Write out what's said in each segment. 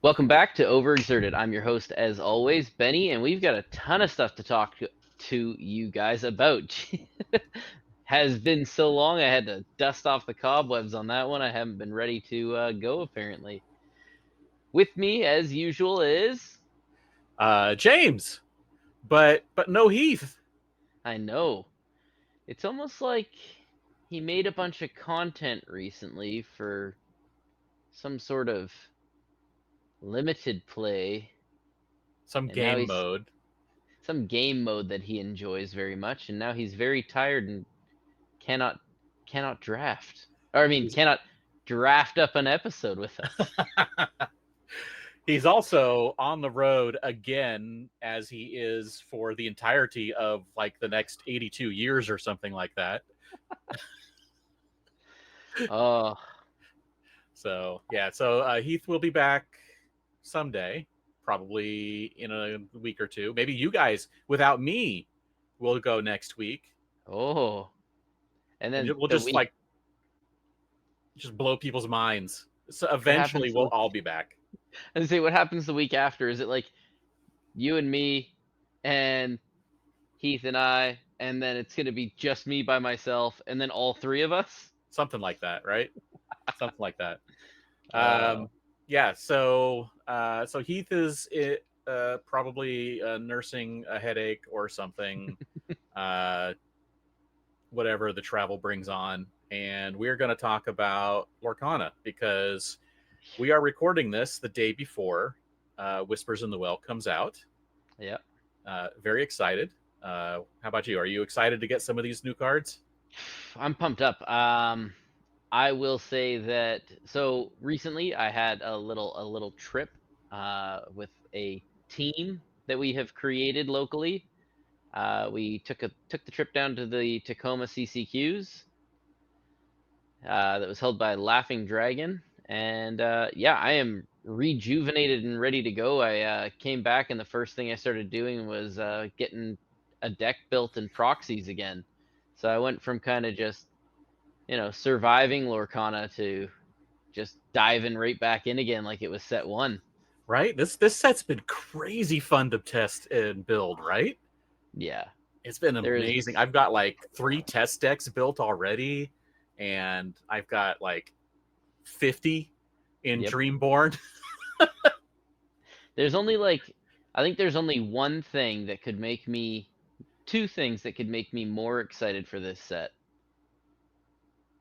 Welcome back to Overexerted. I'm your host, as always, Benny, and we've got a ton of stuff to talk to you guys about. Has been so long, I had to dust off the cobwebs on that one. I haven't been ready to go, apparently. With me, as usual, is... James, but no Heath. I know. It's almost like he made a bunch of content recently for some sort of limited play, Some and now game he's... mode. some game mode that he enjoys very much, and now he's very tired and cannot draft. Or I mean, He's cannot draft up an episode with us. he's also on the road again, as he is for the entirety of like the next 82 years or something like that. Oh, So yeah, so Heath will be back someday, probably in a week or two. Maybe you guys, without me, will go next week, oh, and and then we'll the just week. like just blow people's minds. So What eventually, happens? we'll all be back. And say what happens the week after? Is it like you and me, and Heath and I, and then it's gonna be just me by myself, and then all three of us? Something like that, right? Something like that. Uh, Um, yeah. So Heath is probably nursing a headache or something, uh, whatever the travel brings on, and we're going to talk about Lorcana because we are recording this the day before Whispers in the Well comes out. yeah. Very excited. How about you? Are you excited to get some of these new cards? I'm pumped up. I will say that so recently I had a little trip with a team that we have created locally. We took the trip down to the Tacoma CCQs that was held by Laughing Dragon, and yeah, I am rejuvenated and ready to go. I came back, and the first thing I started doing was getting a deck built in proxies again. So I went from kind of just surviving Lorcana to just diving right back in again like it was set one. Right. This set's been crazy fun to test and build. Right. Yeah, It's been there's amazing. I've got like 3 test decks built already, and I've got like 50 in yep. Dreamborn. There's only like I think there's only one thing that could make me two things that could make me more excited for this set,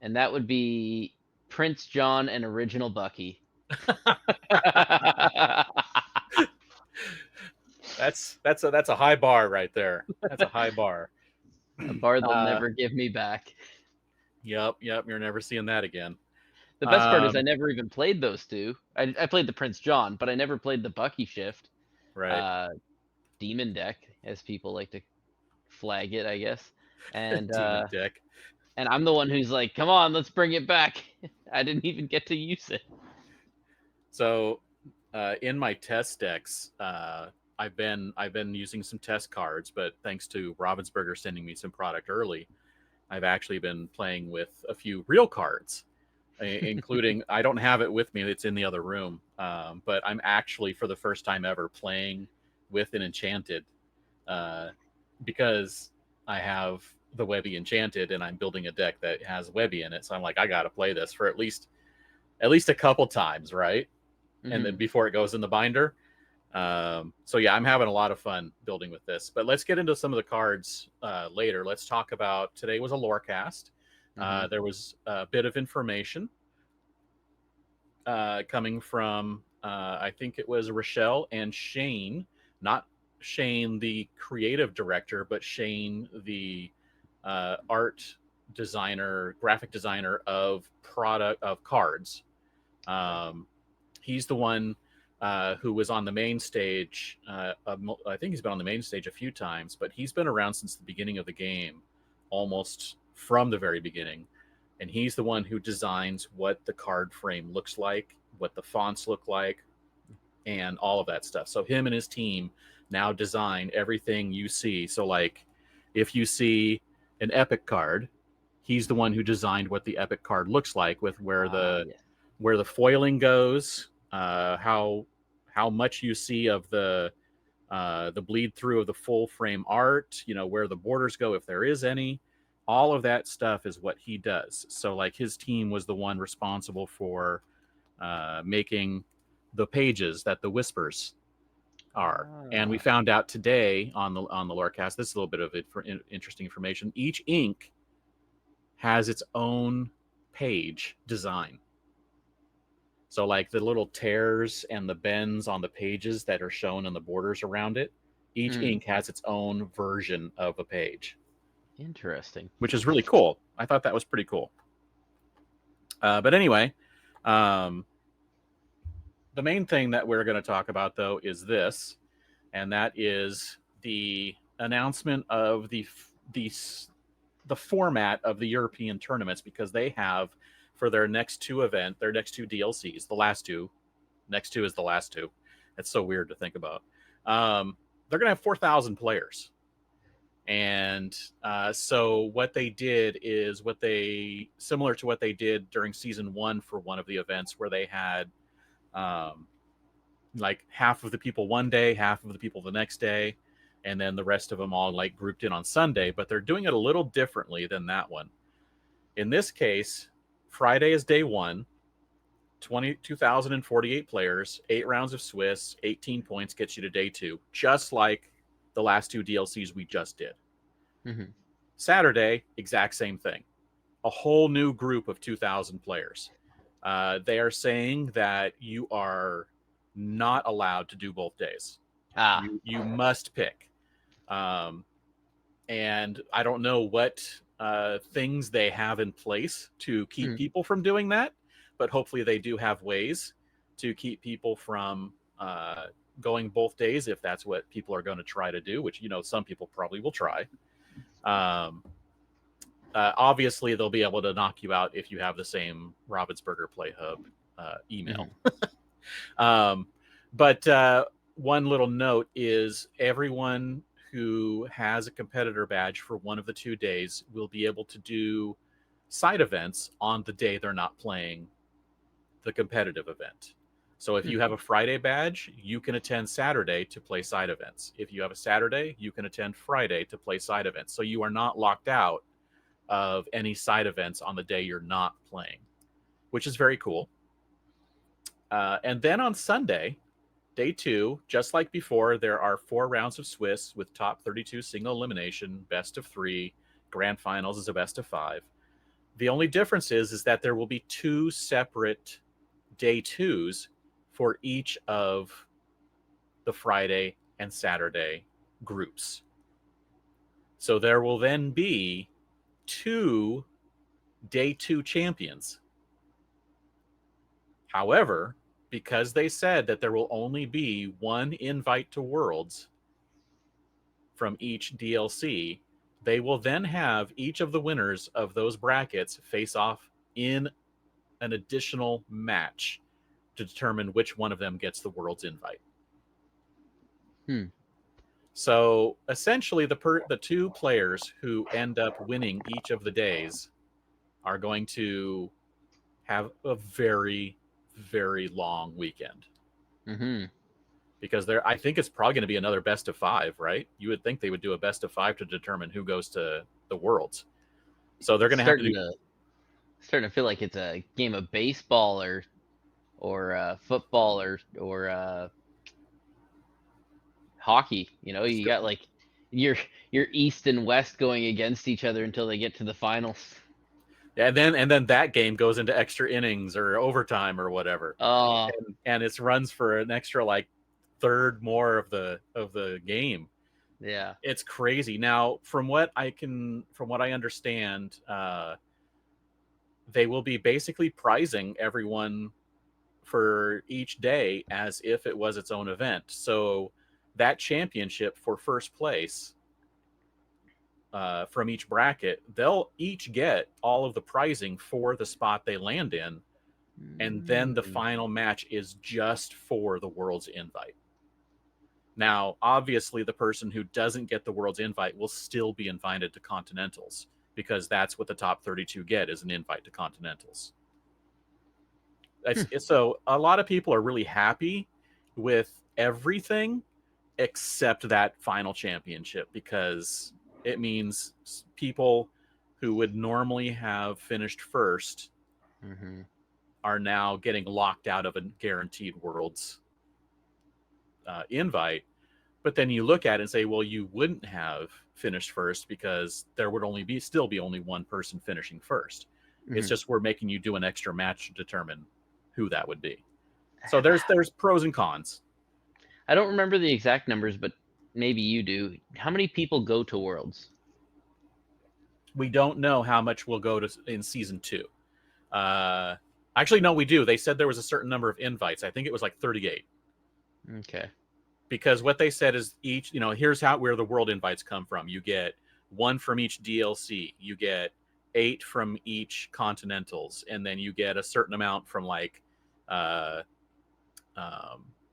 and that would be Prince John and Original Bucky. A That's a high bar right there. That's a high bar. bar they'll Uh, never give me back. yep. You're never seeing that again. The best part is I Um, never even played those two. I played the Prince John, but I never played the Bucky shift. right. Uh, Demon deck, as people like to flag it, I guess. And Demon deck. and I'm the one who's like, come on, let's bring it back. I didn't even get to use it. So in my test decks, I've been using some test cards, but thanks to Ravensburger sending me some product early, I've actually been playing with a few real cards, including I don't have it with me; it's in the other room. But I'm actually for the first time ever playing with an enchanted, uh, because I have the Webby enchanted, and I'm building a deck that has Webby in it. So I'm like, I got to play this for at least a couple times, right? And then Mm-hmm. before it goes in the binder. So yeah, I'm having a lot of fun building with this. But let's get into some of the cards later. Let's talk about today was a lore cast. Mm-hmm. There was a bit of information coming from I think it was Rochelle and Shane, not Shane the creative director, but Shane the art designer, graphic designer of product of cards. Um, he's the one who was on the main stage. I think he's been on the main stage a few times, but he's been around since the beginning of the game, almost from the very beginning. And he's the one who designs what the card frame looks like, what the fonts look like, and all of that stuff. So him and his team now design everything you see. So like, if you see an epic card, he's the one who designed what the epic card looks like with where Ah, the yes. where the foiling goes, how how much you see of the bleed through of the full frame art, where the borders go if there is any. All of that stuff is what he does. So like his team was the one responsible for making the pages that the whispers are. And we Ah, found out today on the Lorecast, this is a little bit of interesting information. Each ink has its own page design. So like the little tears and the bends on the pages that are shown and the borders around it, each mm, ink has its own version of a page, interesting. which is really cool. I thought that was pretty cool. But anyway, um, the main thing that we're going to talk about though is this, and that is the announcement of the the format of the European tournaments, because they have for their next two DLCs, the last two, next two is the last two. It's so weird to think about. They're going to have 4,000 players. And so what they did is similar to what they did during season one for one of the events, where they had um, like half of the people one day, half of the people the next day, and then the rest of them all like grouped in on Sunday. But they're doing it a little differently than that one. In this case, Friday is day one, 2,048 players, 8 rounds of Swiss, 18 points gets you to day two, just like the last two DLCs we just did. Mm-hmm. Saturday, exact same thing. A whole new group of 2,000 players. They are saying that you are not allowed to do both days. Ah, You must pick. Um, and I don't know what things they have in place to keep mm, people from doing that, but hopefully they do have ways to keep people from going both days if that's what people are going to try to do, which some people probably will try. Um, Obviously, they'll be able to knock you out if you have the same Ravensburger Play Hub email. mm-hmm. Um, but one little note is everyone who has a competitor badge for one of the 2 days will be able to do side events on the day they're not playing the competitive event. So if Hmm. you have a Friday badge, you can attend Saturday to play side events. If you have a Saturday, you can attend Friday to play side events. So you are not locked out of any side events on the day you're not playing, which is very cool. And then on Sunday, day two, just like before, there are 4 rounds of Swiss with top 32 single elimination, best of three. Grand finals is a best of five. The only difference is that there will be 2 separate day twos for each of the Friday and Saturday groups. So there will then be 2 day 2 champions. However, because they said that there will only be one invite to Worlds from each DLC, they will then have each of the winners of those brackets face off in an additional match to determine which one of them gets the Worlds invite. Hmm. So essentially, the 2 players who end up winning each of the days are going to have a very, very long weekend, Mm-hmm. because I think it's probably going to be another best of five, right? You would think they would do a best of five to determine who goes to the Worlds. So they're It's going to have to do. starting to feel like it's a game of baseball or football or hockey. You got like your your East and West going against each other until they get to the finals. And then that game goes into extra innings or overtime or whatever, Oh, and it runs for an extra like third more of the game. yeah. It's crazy. Now, from what I understand, they will be basically prizing everyone for each day as if it was its own event. So that championship for first place from each bracket, they'll each get all of the prizing for the spot they land in, and then the Mm. final match is just for the World's invite. Now, obviously, the person who doesn't get the World's invite will still be invited to Continentals, because that's what the top 32 get, is an invite to Continentals. Hmm. So a lot of people are really happy with everything except that final championship, because it means people who would normally have finished first Mm-hmm. are now getting locked out of a guaranteed worlds invite. But then you look at it and say, well, you wouldn't have finished first because there would only be still be only one person finishing first. It's Mm-hmm. just we're making you do an extra match to determine who that would be. So there's pros and cons. I don't remember the exact numbers, but maybe you do. How many people go to Worlds? We don't know how much will go to in season 2. Uh, Actually, no, we do. They said there was a certain number of invites. I think it was like 38. Okay. Because what they said is each, here's how where the world invites come from. You get one from each DLC. You get 8 from each Continentals, and then you get a certain amount from like uh,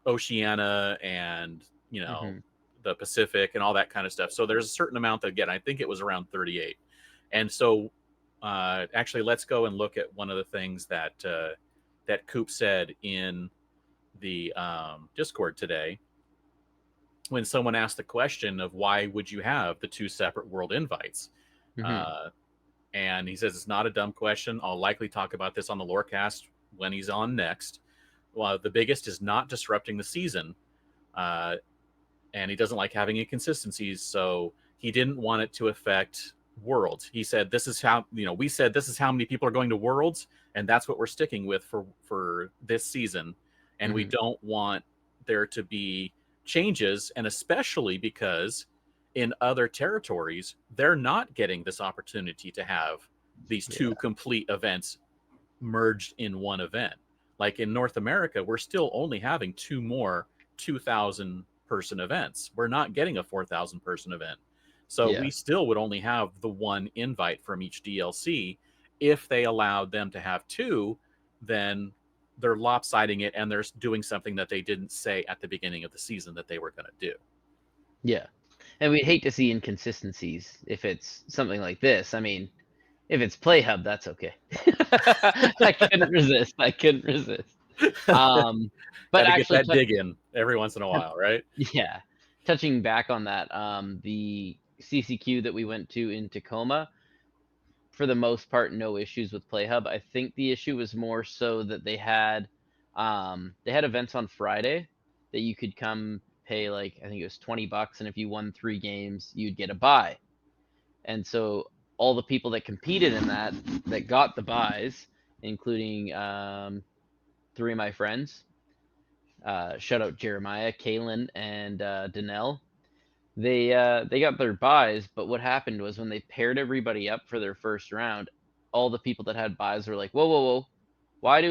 Oceania and Mm-hmm. the Pacific and all that kind of stuff. So there's a certain amount that again I think it was around 38. And so actually, let's go and look at one of the things that Coop said in the Discord today when someone asked the question of why would you have the 2 separate world invites. Mm-hmm. Uh, and he says it's not a dumb question. I'll likely talk about this on the Lorecast when he's on next. Well, the biggest is not disrupting the season, uh, and he doesn't like having inconsistencies, so he didn't want it to affect Worlds. He said this is how we said this is how many people are going to Worlds, and that's what we're sticking with for this season, and we Mm-hmm. don't want there to be changes, and especially because in other territories they're not getting this opportunity to have these Yeah. 2 complete events merged in one event. Like in North America, we're still only having 2 more 2,000 person events. We're not getting a 4,000 person event. So Yeah. we still would only have the one invite from each DLC. If they allowed them to have 2, then they're lopsiding it and they're doing something that they didn't say at the beginning of the season that they were going to do. Yeah. And we'd hate to see inconsistencies if it's something like this. I mean, if it's PlayHub, that's okay. I couldn't resist. I couldn't resist. Um, Got but to get actually, that dig in every once in a while, right? yeah, touching back on that, the CCQ that we went to in Tacoma, for the most part, no issues with PlayHub. I think the issue was more so that they had events on Friday that you could come pay like I think it was $20, and if you won 3 games, you'd get a buy. And so all the people that competed in that got the buys, including 3 of my friends, shout out Jeremiah, Kaylin, and Danelle. They got their buys, but what happened was when they paired everybody up for their first round, all the people that had buys were like, "Whoa, whoa, whoa! Why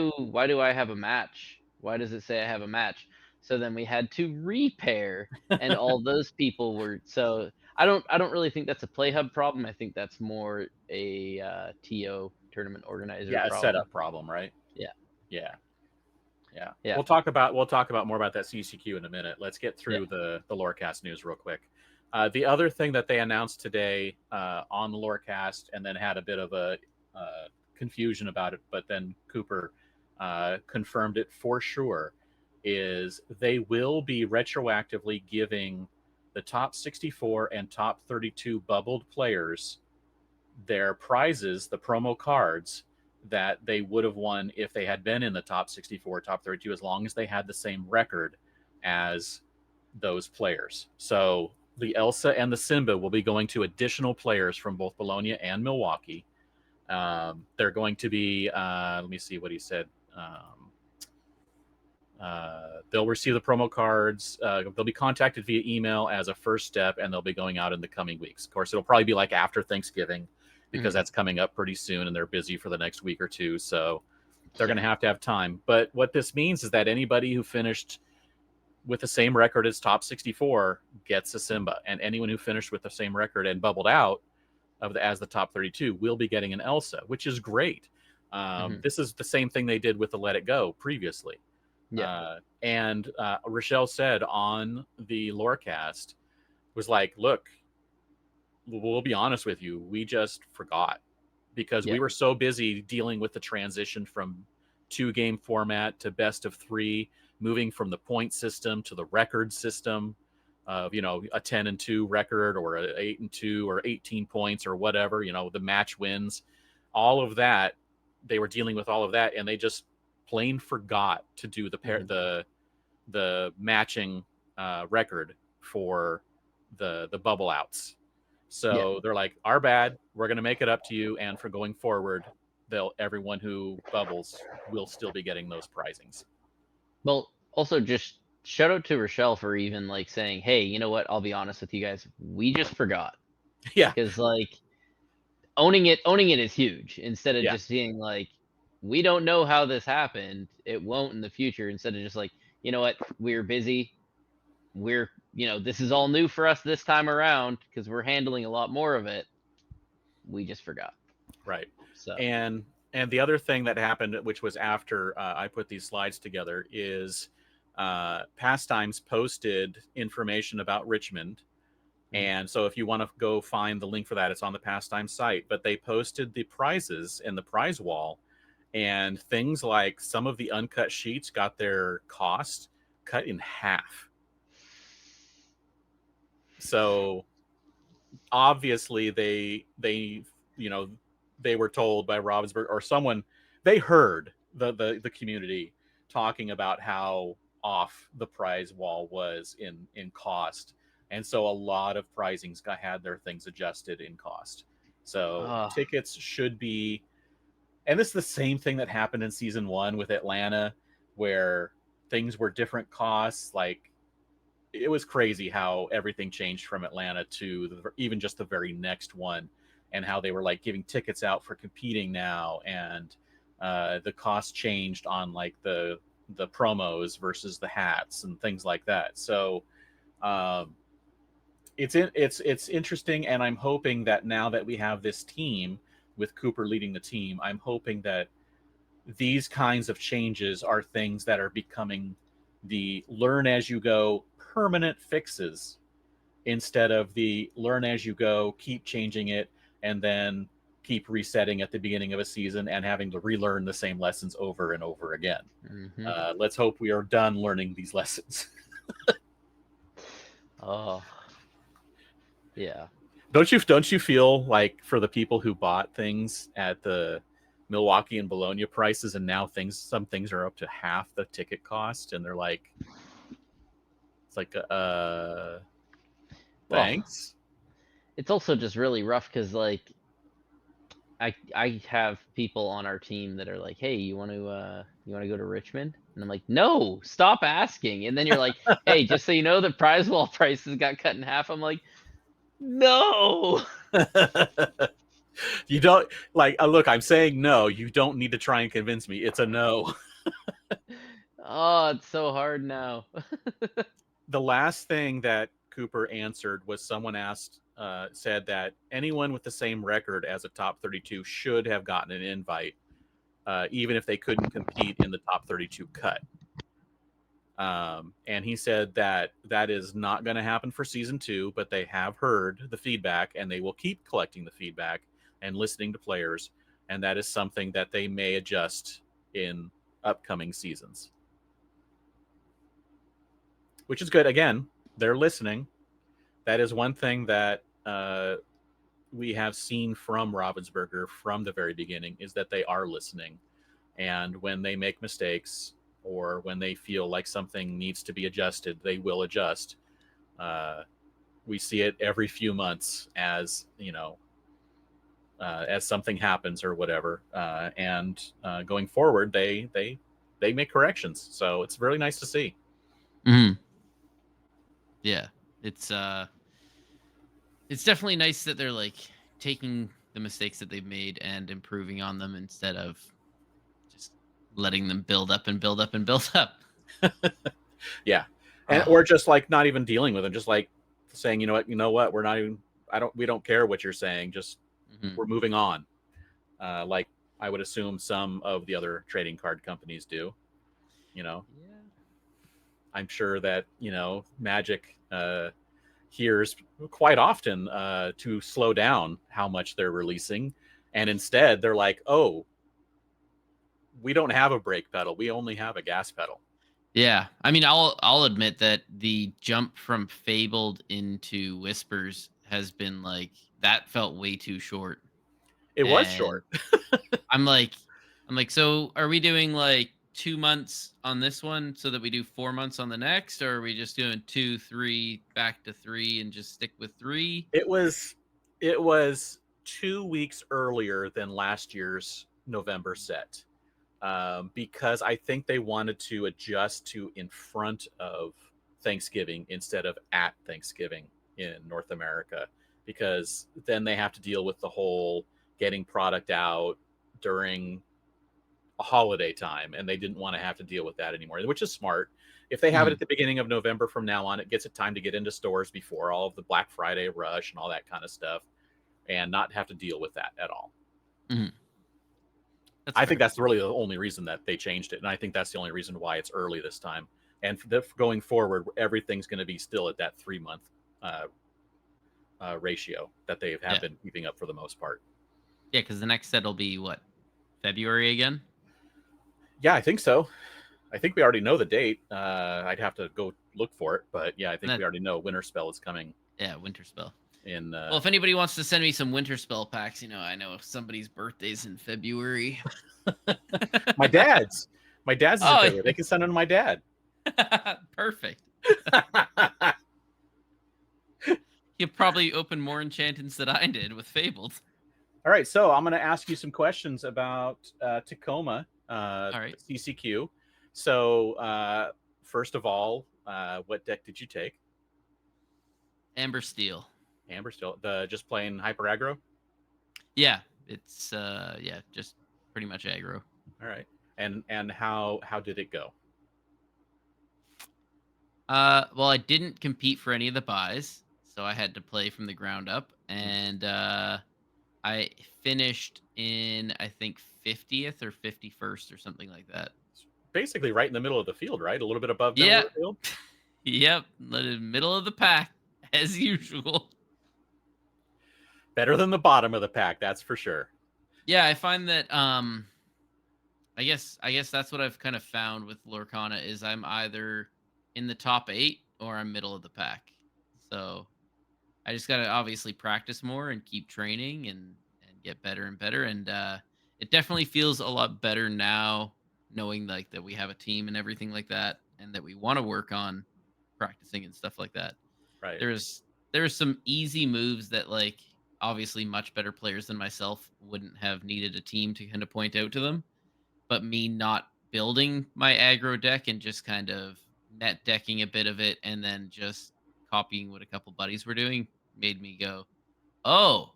do I have a match? Why does it say I have a match?" So then we had to repair, and all those people were so. I don't really think that's a play hub problem. I think that's more a TO tournament organizer Yeah, a problem. setup problem, right? Yeah, Yeah. Yeah, yeah, we'll talk about more about that CCQ in a minute. Let's get yeah. through the Lorecast news real quick. The other thing that they announced today on the Lorecast, and then had a bit of a confusion about it, but then Cooper confirmed it for sure, is they will be retroactively giving the top 64 and top 32 bubbled players their prizes, the promo cards that they would have won if they had been in the top 64, top 32, as long as they had the same record as those players. So the Elsa and the Simba will be going to additional players from both Bologna and Milwaukee. They're going to be, let me see what he said. They'll receive the promo cards. They'll be contacted via email as a first step, and they'll be going out in the coming weeks. Of course, it'll probably be like after Thanksgiving because Mhm. that's coming up pretty soon, and they're busy for the next week or two. So they're going Yeah, to have time. But what this means is that anybody who finished with the same record as top 64 gets a Simba, and anyone who finished with the same record and bubbled out as the top 32 will be getting an Elsa, which is great. mhm. This is the same thing they did with the Let It Go previously. Yeah, And Rochelle said on the Lorecast, was like, look, we'll be honest with you, we just forgot because yeah, we were so busy dealing with the transition from 2 game format to best of 3 moving from the point system to the record system of, you know, a 10-2 record or a 8-2 or 18 points or whatever, you know, the match wins, all of that. They were dealing with all of that, and they just plain forgot to do the matching record for the bubble outs. So they're like, our bad. We're going to make it up to you, and for going forward, everyone who bubbles will still be getting those prizings. Well, also just shout out to Rochelle for even like saying, "Hey, you know what? I'll be honest with you guys. We just forgot." Yeah, Because like owning it is huge. Instead of yeah, just being like, "We don't know how this happened. It won't in the future." Instead of just like, "You know what? We're busy. This is all new for us this time around because we're handling a lot more of it. We just forgot." right. So, And the other thing that happened, which was after I put these slides together, is Pastimes posted information about Richmond. And so if you want to go find the link for that, it's on the Pastime site. But they posted the prizes in the prize wall, and things like some of the uncut sheets got their cost cut in half. So obviously they you know, they were told by Ravensburg or someone, they heard the community talking about how off the prize wall was in cost, and so a lot of prizings had their things adjusted in cost. So uh, tickets should be, and this is the same thing that happened in season 1 with Atlanta, where things were different costs. Like, it was crazy how everything changed from Atlanta to even just the very next one, and how they were like giving tickets out for competing now, and the cost changed on like the promos versus the hats and things like that. So um, it's interesting, and I'm hoping that now that we have this team with Cooper leading the team, I'm hoping that these kinds of changes are things that are becoming the learn as you go permanent fixes, instead of the learn as you go, keep changing it, and then keep resetting at the beginning of a season and having to relearn the same lessons over and over again. mm-hmm. Let's hope we are done learning these lessons. Oh, yeah. Don't you feel like, for the people who bought things at the Milwaukee and Bologna prices, and now some things are up to half the ticket cost, and they're like, it's like, Well, thanks. it's also just really rough because like I have people on our team that are like, "Hey, you want to go to Richmond?" And I'm like, "No, stop asking." And then you're like, "Hey, just so you know, the prize wall prices got cut in half." I'm like, "No." You don't like, look, I'm saying no. You don't need to try and convince me. It's a no. Oh, it's so hard now. The last thing that Cooper answered was, someone said that anyone with the same record as a top 32 should have gotten an invite, even if they couldn't compete in the top 32 cut. And he said that that is not going to happen for season 2, but they have heard the feedback, and they will keep collecting the feedback and listening to players. And that is something that they may adjust in upcoming seasons, which is good. Again, they're listening. That is one thing that we have seen from Ravensburger from the very beginning, is that they are listening. And when they make mistakes, or when they feel like something needs to be adjusted, they will adjust. We see it every few months, as you know, as something happens or whatever, and going forward, they make corrections. So it's really nice to see. Mm-hmm. Yeah, it's it's definitely nice that they're like taking the mistakes that they've made and improving on them instead of just letting them build up and build up and build up. Yeah, and Oh. or just like not even dealing with them, just like saying, you know what, we're not even. We don't care what you're saying. Just Mm-hmm. we're moving on. Like, I would assume some of the other trading card companies do. You know, Yeah. I'm sure that Magic hears quite often to slow down how much they're releasing, and instead they're like, "Oh, we don't have a brake pedal. We only have a gas pedal." Yeah, I mean, I'll admit that the jump from Fabled into Whispers has been like that felt way too short, It was and short. I'm like, so are we doing like 2 months on this one so that we do 4 months on the next, or are we just doing 2, 3, back to 3, and just stick with 3? It was 2 weeks earlier than last year's November set, because I think they wanted to adjust to in front of Thanksgiving instead of at Thanksgiving in North America, because then they have to deal with the whole getting product out during a holiday time, and they didn't want to have to deal with that anymore, which is smart. If they have it Mhm, at the beginning of November from now on, it gets it time to get into stores before all of the Black Friday rush and all that kind of stuff, and not have to deal with that at all. mhm. That's I think fair. that's really the only reason that they changed it, and I think that's the only reason why it's early this time. And going forward, everything's going to be still at that 3 month uh, ratio that they have Yeah, been keeping up for the most part. yeah, because the next set will be what, February again? Yeah, I think so. I think we already know the date. I'd have to go look for it, but yeah, I And think we that, already know Winter Spell is coming yeah, Winter Spell. in. Well, if anybody wants to send me some Winter Spell packs, I know if somebody's birthday's in February. My dad's. My dad's is in Oh, February. They can send them to my dad. perfect. He'll probably open more enchantments than I did with Fabled. All right, so I'm going to ask you some questions about Tacoma All right. CCQ. So, first of all, what deck did you take? Amber Steel. Amber still the just plain hyper aggro. Yeah, it's just pretty much aggro. All right, and how did it go? Well, I didn't compete for any of the buys, so I had to play from the ground up, and I finished in, I think, 50th or 51st or something like that. Basically, right in the middle of the field, right? A little bit above middle of Yeah, the field. yep, the middle of the pack as usual. Better than the bottom of the pack, that's for sure. Yeah, I find that I guess that's what I've kind of found with Lorcana is I'm either in the top 8 or I'm middle of the pack. So I just gotta obviously practice more and keep training and get better and better. And it definitely feels a lot better now knowing like that we have a team and everything like that, and that we want to work on practicing and stuff like that. Right, There's some easy moves that like obviously much better players than myself wouldn't have needed a team to kind of point out to them, but me not building my aggro deck and just kind of net decking a bit of it and then just copying what a couple buddies were doing made me go, "Oh,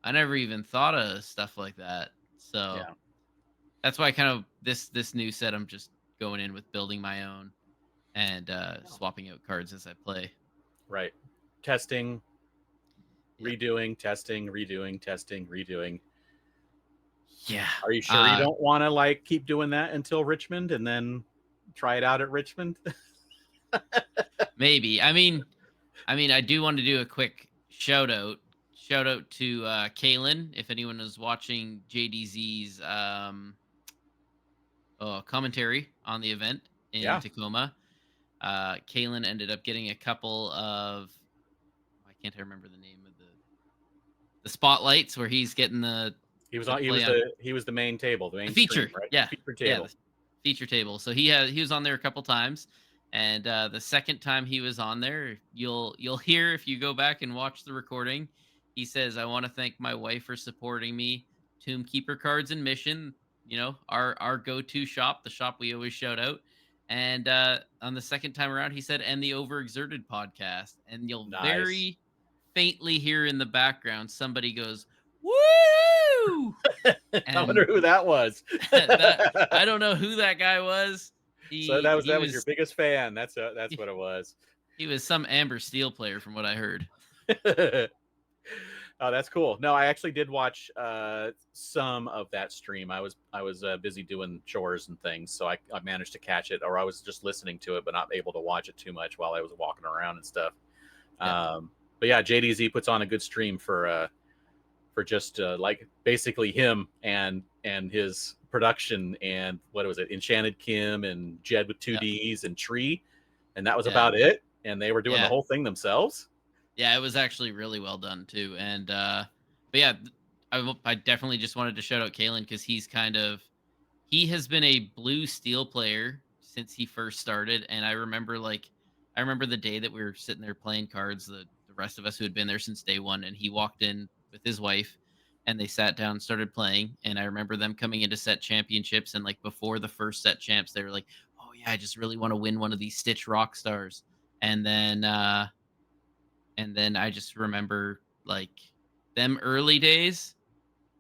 I never even thought of stuff like that." So yeah, that's why kind of this new set I'm just going in with building my own and swapping out cards as I play. right. Testing, Yep. redoing, testing, redoing, testing, redoing. Yeah. Are you sure you don't want to like keep doing that until Richmond and then try it out at Richmond? Maybe. I mean, I do want to do a quick shout out. Shout out to Kalen, if anyone is watching JDZ's commentary on the event in Yeah, Tacoma. Kalen ended up getting a couple of, why can't I remember the name of the spotlights where he's getting he was the on. He play was on the main table, the the main stream, feature. right? The Yeah, feature yeah, table. the feature table. So he was on there a couple times, and the second time he was on there, you'll hear if you go back and watch the recording. He says, "I want to thank my wife for supporting me. Tomb Keeper Cards and Mission, our go to shop, the shop we always shout out." And on the second time around, he said, "And the Overexerted podcast." And you'll Nice. very faintly hear in the background somebody goes, "Woo!" I wonder And who that was. that I don't know who that guy was. So He he that was your was biggest fan. That's he, what it was. he was some Amber Steel player from what I heard. Oh, that's cool. No, I actually did watch some of that stream. I was busy doing chores and things, so I managed to catch it, or I was just listening to it, but not able to watch it too much while I was walking around and stuff. Yeah. But yeah, JDZ puts on a good stream for for just like basically him and his production and what was it, Enchanted Kim and Jed with two Yeah. Ds and Tree, and that was Yeah. about it. And they were doing the Yeah. whole thing themselves. Yeah, it was actually really well done too. And but yeah, I definitely just wanted to shout out Kalen because he has been a blue steel player since he first started. And I remember the day that we were sitting there playing cards, the rest of us who had been there since day one, and he walked in with his wife and they sat down and started playing. And I remember them coming into set championships, and like before the first set champs, they were like, "Oh yeah, I just really want to win one of these Stitch rock stars." And then I just remember like them early days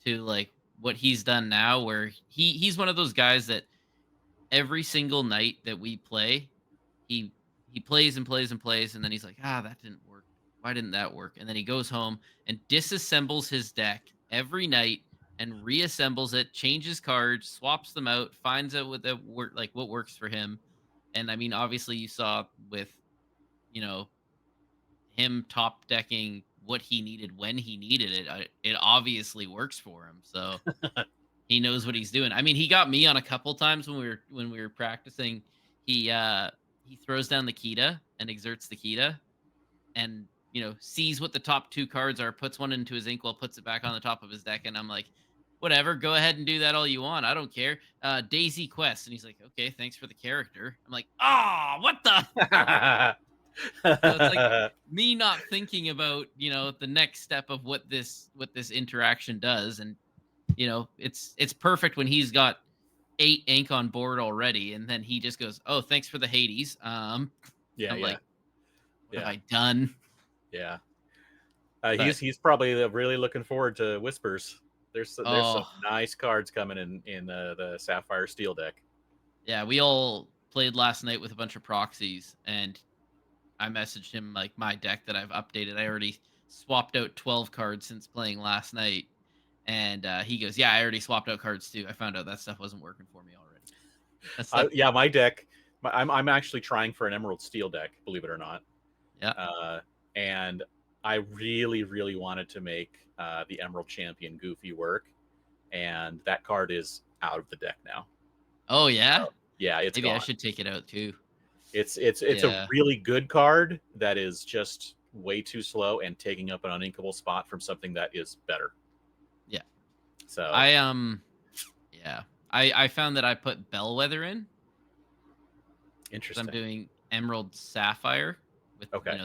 to like what he's done now, where he's one of those guys that every single night that we play, he he plays and plays and plays, and then he's like, that didn't work. Why didn't that work? And then he goes home and disassembles his deck every night and reassembles it, changes cards, swaps them out, finds out what that work like what works for him. And I mean, obviously, you saw with you know him top decking what he needed when he needed it. It obviously works for him, so he knows what he's doing. I mean, he got me on a couple times when we were practicing. He throws down the Kita and exerts the Kita, and sees what the top two cards are, puts one into his inkwell, puts it back on the top of his deck, and I'm like, whatever, go ahead and do that all you want. I don't care. Daisy Quest, and he's like, okay, thanks for the character. I'm like, what the. So it's like me not thinking about, the next step of what this interaction does. And it's perfect when he's got 8 ink on board already, and then he just goes, "Oh, thanks for the Hades." Yeah, I'm yeah, like, "What have yeah, I done?" yeah. But He's probably really looking forward to Whispers. There's some oh, nice cards coming in the Sapphire Steel deck. yeah, we all played last night with a bunch of proxies, and I messaged him like my deck that I've updated. I already swapped out 12 cards since playing last night. And he goes, "Yeah, I already swapped out cards too. I found out that stuff wasn't working for me already." That's like, Yeah, my deck. I'm actually trying for an Emerald Steel deck, believe it or not. yeah. And I really, really wanted to make the Emerald Champion Goofy work, and that card is out of the deck now. Oh yeah. So, yeah, it's Maybe I gone. should take it out too. It's a Yeah. really good card that is just way too slow and taking up an uninkable spot from something that is better. Yeah. So I yeah. I found that I put Bellwether in because I'm interesting. doing Emerald Sapphire with Okay.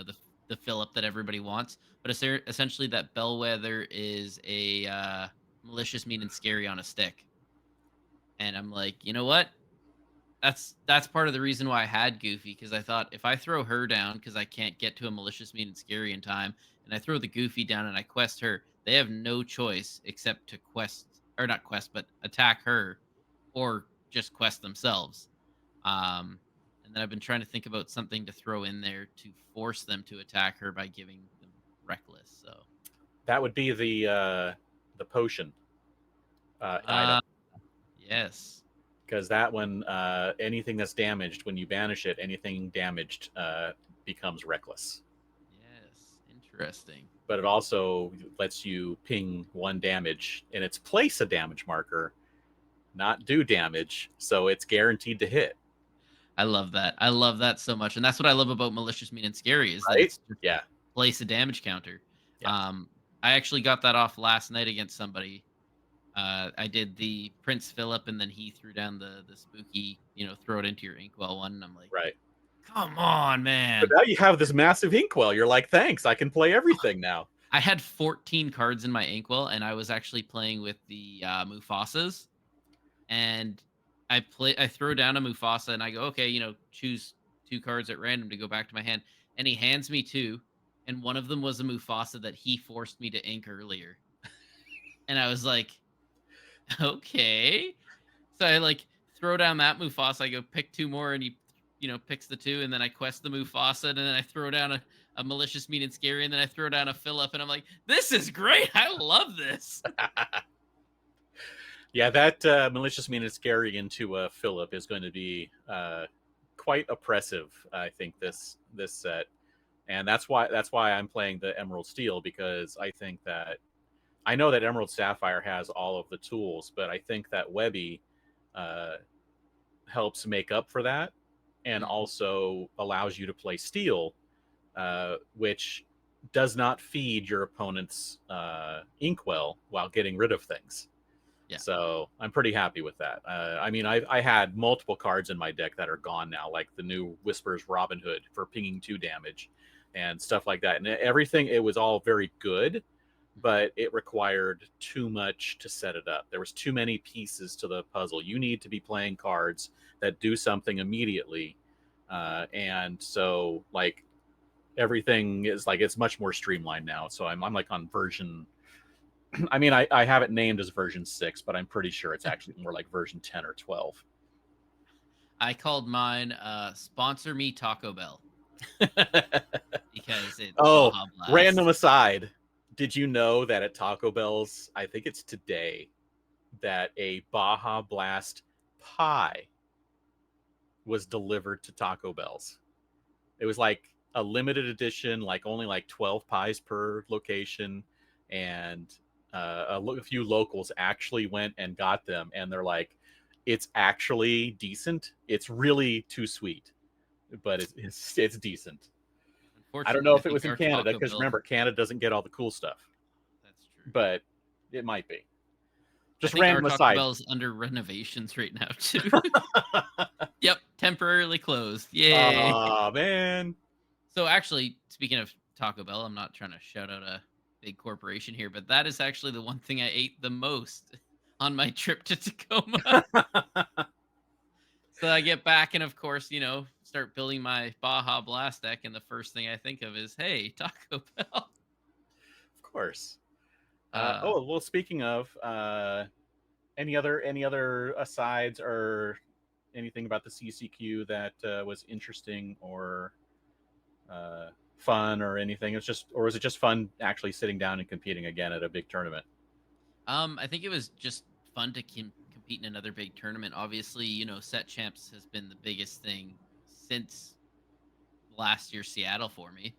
the fill up that everybody wants. But essentially that Bellwether is a malicious, mean, and scary on a stick. And I'm like, you know what? That's part of the reason why I had Goofy, because I thought if I throw her down because I can't get to a malicious, mean, and scary in time, and I throw the Goofy down and I quest her, they have no choice except to quest, or not quest, but attack her, or just quest themselves. And then I've been trying to think about something to throw in there to force them to attack her by giving them reckless. So That would be the potion item, yes, because that one, anything that's damaged when you banish it, anything damaged becomes reckless. yes, interesting. But it also lets you ping 1 damage in its place a damage marker, not do damage, so it's guaranteed to hit. I love that. I love that so much, and that's what I love about malicious, mean, and scary is that Right? it's just Yeah. place a damage counter. Yeah. I actually got that off last night against somebody. I did the Prince Philip, and then he threw down the spooky, throw it into your inkwell one, and I'm like, Right. come on, But man. now you have this massive inkwell. You're like, thanks, I can play everything now. I had 14 cards in my inkwell, and I was actually playing with the Mufasas, and I throw down a Mufasa, and I go, okay, choose 2 cards at random to go back to my hand, and he hands me 2, and one of them was a Mufasa that he forced me to ink earlier, and I was like, okay. So I like throw down that Mufasa. I go pick 2 more, and he, picks the 2, and then I quest the Mufasa, and then I throw down a malicious, mean, and scary, and then I throw down a Philip, and I'm like, this is great. I love this. Yeah, that malicious, mean, and scary into Philip is going to be quite oppressive. I think this set, and that's why I'm playing the Emerald Steel, because I think that I know that Emerald Sapphire has all of the tools, but I think that Webby helps make up for that, and also allows you to play Steel, which does not feed your opponent's inkwell while getting rid of things. Yeah. So I'm pretty happy with that. I mean, I had multiple cards in my deck that are gone now, like the new Whispers Robin Hood for pinging 2 damage and stuff like that. And everything, it was all very good, but it required too much to set it up. There was too many pieces to the puzzle. You need to be playing cards that do something immediately. And so like everything is like, it's much more streamlined now. So I'm like on version, I mean, I have it named as version 6, but I'm pretty sure it's actually more like version 10 or 12. I called mine sponsor me Taco Bell because it's Oh, Baja Blast. random aside. Did you know that at Taco Bell's, I think it's today, that a Baja Blast pie was delivered to Taco Bell's? It was like a limited edition, like only like 12 pies per location, and a few locals actually went and got them, and they're like, it's actually decent. It's really too sweet, but it's decent. I don't know if it was in Canada, because remember, Canada doesn't get all the cool stuff. That's true. But it might be. Just I think random our aside. Taco Bell's under renovations right now too. Yep, temporarily closed. Yay! Oh man. So actually, speaking of Taco Bell, I'm not trying to shout out a big corporation here, but that is actually the one thing I ate the most on my trip to Tacoma. So I get back and, of course, start building my Baja Blast deck, and the first thing I think of is, hey, Taco Bell. Of course. Well, speaking of, any other asides or anything about the CCQ that was interesting or fun or anything? Or was it just fun actually sitting down and competing again at a big tournament? I think it was just fun to compete in another big tournament. Obviously, Set Champs has been the biggest thing since last year Seattle for me.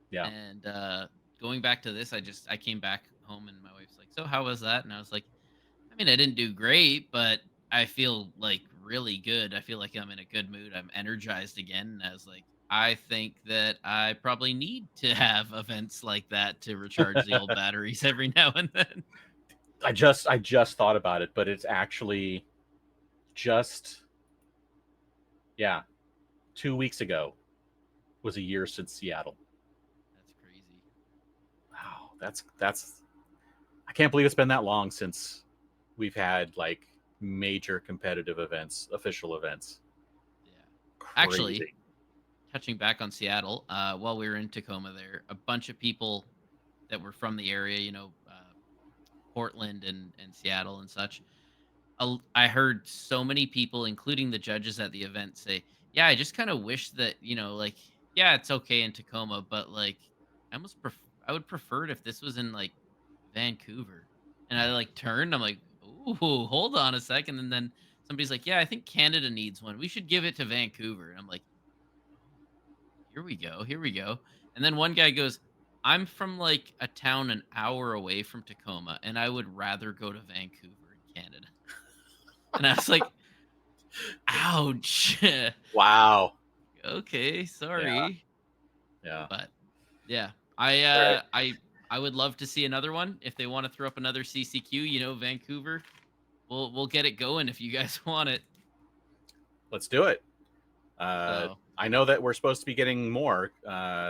Yeah. And going back to this, I came back home and my wife's like, "So how was that?" And I was like, "I mean, I didn't do great, but I feel like really good. I feel like I'm in a good mood. I'm energized again." And I was like, "I think that I probably need to have events like that to recharge the old batteries every now and then." I just thought about it, but it's actually just 2 weeks ago was a year since Seattle. That's crazy. Wow, that's I can't believe it's been that long since we've had like major competitive events, official events. Yeah. Crazy. Actually, touching back on Seattle, while we were in Tacoma there, a bunch of people that were from the area, Portland and Seattle and such, I heard so many people, including the judges at the event, say, "Yeah, I just kind of wish that like, yeah, it's okay in Tacoma, but like, I would prefer it if this was in like Vancouver." And I like turned, I'm like, "Ooh, hold on a second." And then somebody's like, "Yeah, I think Canada needs one. We should give it to Vancouver." And I'm like, "Oh, here we go, here we go." And then one guy goes, "I'm from like a town an hour away from Tacoma, and I would rather go to Vancouver in Canada." And I was like, "Ouch." Wow. Okay, sorry. Yeah. But yeah, All right. I would love to see another one if they want to throw up another CCQ, Vancouver. We'll get it going if you guys want it. Let's do it. So, I know that we're supposed to be getting more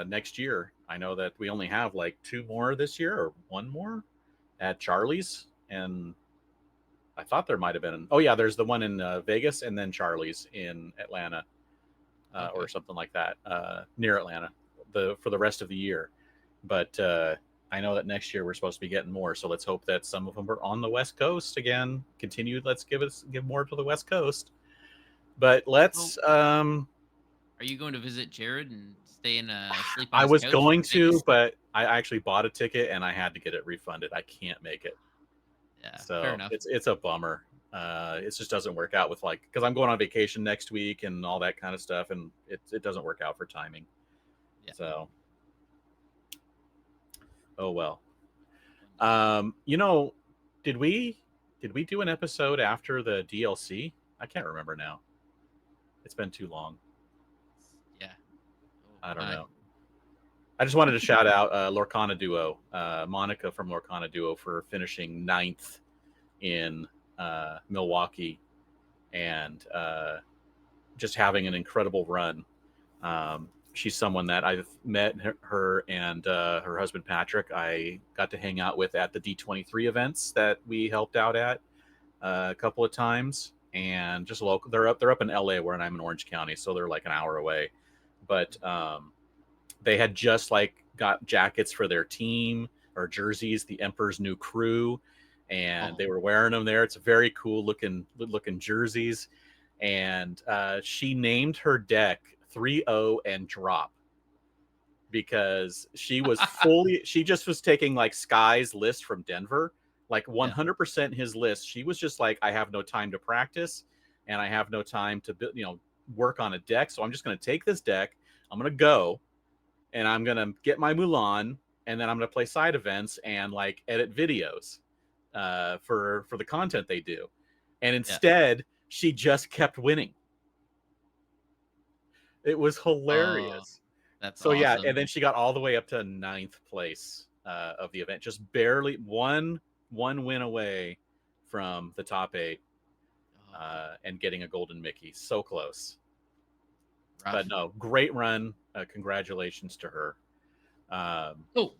next year. I know that we only have like 2 more this year, or 1 more at Charlie's, and I thought there might have been. Oh yeah, there's the one in Vegas, and then Charlie's in Atlanta, or okay. something like that, near Atlanta, for the rest of the year. But I know that next year we're supposed to be getting more, so let's hope that some of them are on the West Coast again. Continue. Let's give more to the West Coast. But let's. Are you going to visit Jared and stay in sleep on I his was couch going for to, Vegas? but I actually bought a ticket and I had to get it refunded. I can't make it. Yeah, So fair enough. it's a bummer. It just doesn't work out with because I'm going on vacation next week and all that kind of stuff, and it doesn't work out for timing. Yeah. So, oh well. You know, did we do an episode after the DLC? I can't remember now. It's been too long. Yeah. Oh, I don't my. know. I just wanted to shout out Lorcana Duo, Monica from Lorcana Duo, for finishing 9th in Milwaukee and just having an incredible run. She's someone that I've met her and her husband Patrick. I got to hang out with at the D23 events that we helped out at a couple of times, and just local. They're up in LA, where I'm in Orange County, so they're like an hour away. But they had just like got jackets for their team or jerseys, the Emperor's New Crew, and they were wearing them there. It's very cool looking jerseys. And she named her deck 3-0 and drop because she was she just was taking like Sky's list from Denver, like 100% his list. She was just like, I have no time to practice and I have no time to work on a deck, so I'm just going to take this deck, I'm going to go and I'm going to get my Mulan, and then I'm going to play side events and like edit videos for the content they do. And instead she just kept winning. It was hilarious. That's so awesome. Yeah, and then she got all the way up to 9th place of the event, just barely one win away from the top 8 and getting a golden Mickey. So close. Rough. But no, great run. Congratulations to her. Oh,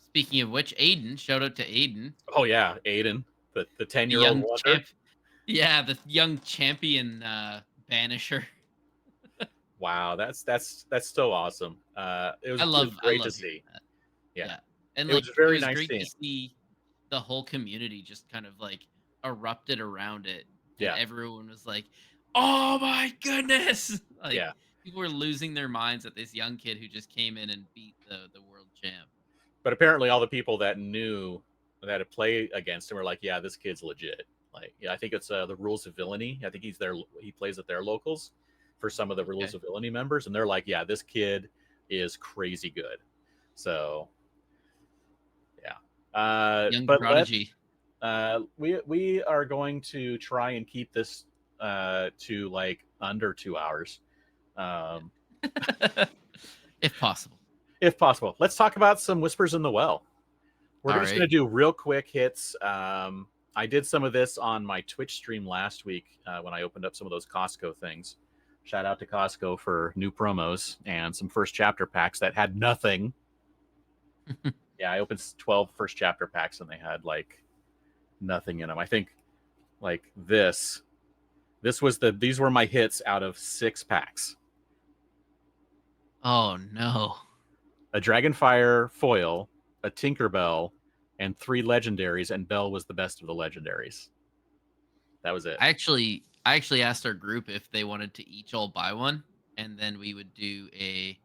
speaking of which, Aiden, shout out to Aiden. Oh yeah, Aiden, the 10-year-old wonder. Yeah, the young champion banisher. Wow, that's so awesome. It was great to see. Yeah. And it like was very it was nice great to see the whole community just kind of like erupted around it. And everyone was like, "Oh my goodness!" Like people were losing their minds at this young kid who just came in and beat the world champ. But apparently, all the people that knew that had played against him were like, "Yeah, this kid's legit." Like, yeah, I think it's the Rules of Villainy. I think he plays at their locals for some of the Rules of Villainy members, and they're like, "Yeah, this kid is crazy good." So, yeah. Young but prodigy. we are going to try and keep this to like under 2 hours, if possible. If possible. Let's talk about some Whispers in the Well. We're just going to do real quick hits. I did some of this on my Twitch stream last week when I opened up some of those Costco things. Shout out to Costco for new promos and some first chapter packs that had nothing. Yeah, I opened 12 first chapter packs and they had like nothing in them. I think like these were my hits out of 6 packs. Oh no. A Dragonfire foil, a Tinkerbell, and 3 legendaries, and Belle was the best of the legendaries. That was it. I actually asked our group if they wanted to each all buy one, and then we would do a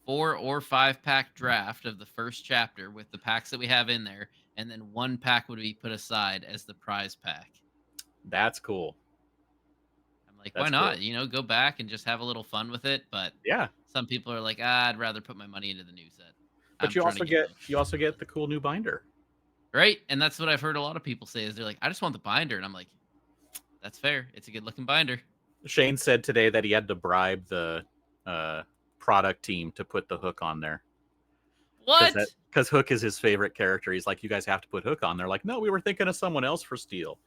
4 or 5 pack draft of the first chapter with the packs that we have in there, and then 1 pack would be put aside as the prize pack. That's cool. I'm like, why not? Cool. Go back and just have a little fun with it. But yeah, some people are like, I'd rather put my money into the new set. But you also get the cool new binder. Right? And that's what I've heard a lot of people say is they're like, I just want the binder. And I'm like, that's fair. It's a good looking binder. Shane said today that he had to bribe the product team to put the Hook on there. What? Because Hook is his favorite character. He's like, you guys have to put Hook on. They're like, no, we were thinking of someone else for Steel.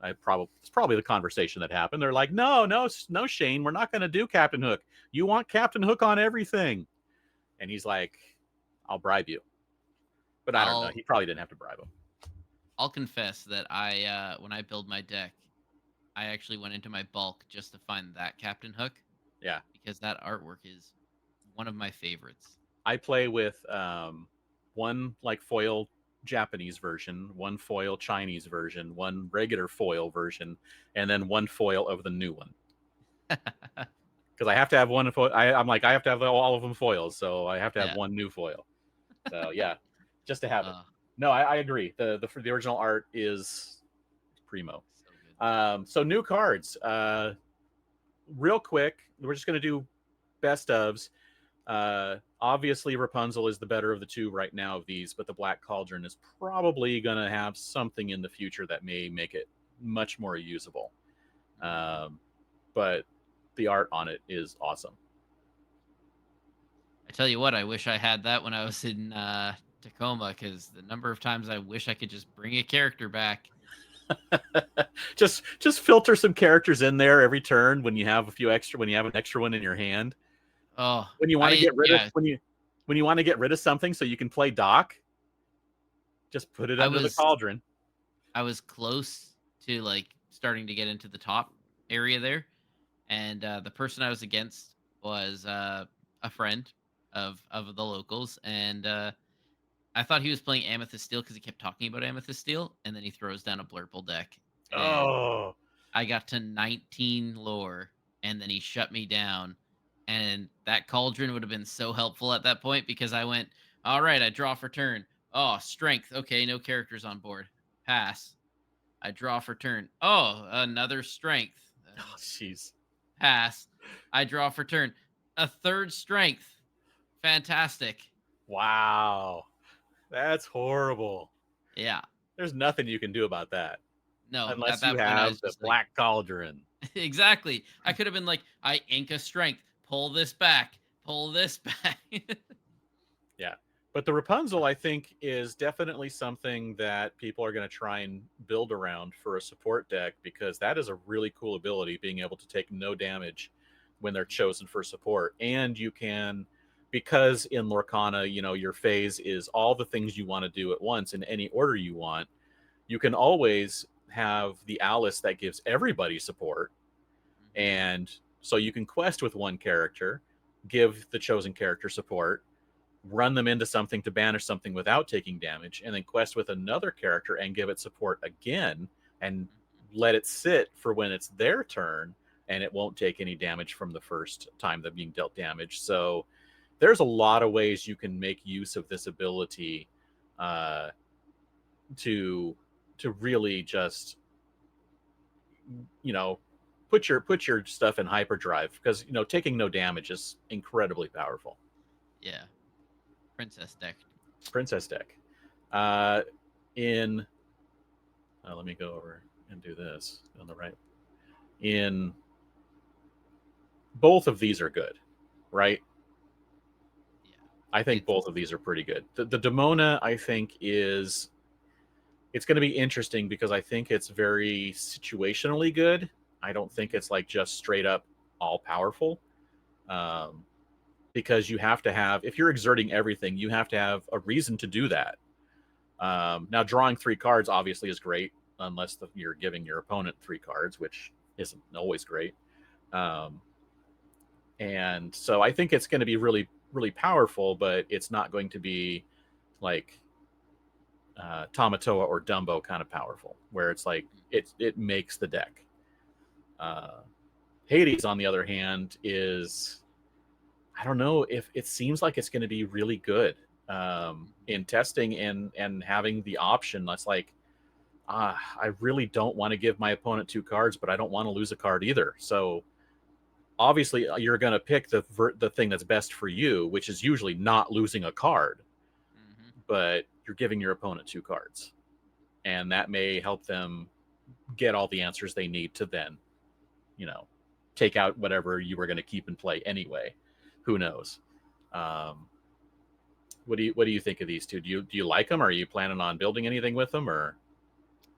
It's probably the conversation that happened. They're like, no, Shane, we're not going to do Captain Hook. You want Captain Hook on everything. And he's like, I'll bribe you. But I don't know. He probably didn't have to bribe him. I'll confess that when I build my deck, I actually went into my bulk just to find that Captain Hook. Yeah. Because that artwork is one of my favorites. I play with one like foil Japanese version, one foil Chinese version, one regular foil version, and then one foil of the new one. Because I have to have one foil. I'm like, I have to have all of them foils, so I have to have one new foil. So yeah, just to have it. No, I agree. The original art is primo. So new cards. Real quick, we're just gonna do best ofs. Obviously, Rapunzel is the better of the two right now of these, but the Black Cauldron is probably going to have something in the future that may make it much more usable. But the art on it is awesome. I tell you what, I wish I had that when I was in Tacoma, because the number of times I wish I could just bring a character back. just filter some characters in there every turn when you have an extra one in your hand. Oh, When you want to get rid of yeah, when you want to get rid of something so you can play Doc, just put it I under the was cauldron. I was close to like starting to get into the top area there, and the person I was against was a friend of the locals, and I thought he was playing Amethyst Steel because he kept talking about Amethyst Steel, and then he throws down a Blurple deck, and Oh, I got to 19 lore, and then he shut me down. And that cauldron would have been so helpful at that point because I went, all right, I draw for turn. Oh, strength. Okay, no characters on board. Pass. I draw for turn. Oh, another strength. jeez. Pass. I draw for turn. A third strength. Fantastic. Wow. That's horrible. Yeah. There's nothing you can do about that No, at unless you that point, I have was the just like, Black Cauldron. exactly. I could have been like, I ink a strength. Pull this back. Pull this back. Yeah. But the Rapunzel, I think, is definitely something that people are going to try and build around for a support deck because that is a really cool ability, being able to take no damage when they're chosen for support. And you can, because in Lorcana, your phase is all the things you want to do at once in any order you want, you can always have the Alice that gives everybody support. And so you can quest with one character, give the chosen character support, run them into something to banish something without taking damage, and then quest with another character and give it support again and let it sit for when it's their turn and it won't take any damage from the first time they're being dealt damage. So there's a lot of ways you can make use of this ability to really just put your stuff in hyperdrive because taking no damage is incredibly powerful. Yeah. Princess deck. Princess deck. Uh, in let me go over and do this on the right. In both of these are good, right? Yeah. I think It's both of these are pretty good. The Demona, I think, it's going to be interesting because I think it's very situationally good. I don't think it's like just straight up all powerful. Because you have to have, if you're exerting everything, you have to have a reason to do that. Now, drawing 3 cards obviously is great, unless you're giving your opponent 3 cards, which isn't always great. And so I think it's going to be really, really powerful, but it's not going to be like Tamatoa or Dumbo kind of powerful, where it's like it makes the deck. Hades, on the other hand, is, I don't know, if it seems like it's going to be really good in testing and having the option. That's like, I really don't want to give my opponent 2 cards, but I don't want to lose a card either. So obviously you're going to pick the thing that's best for you, which is usually not losing a card, but you're giving your opponent 2 cards. And that may help them get all the answers they need to then, take out whatever you were going to keep in play anyway. Who knows? What do you think of these two? Do you like them? Are you planning on building anything with them, or?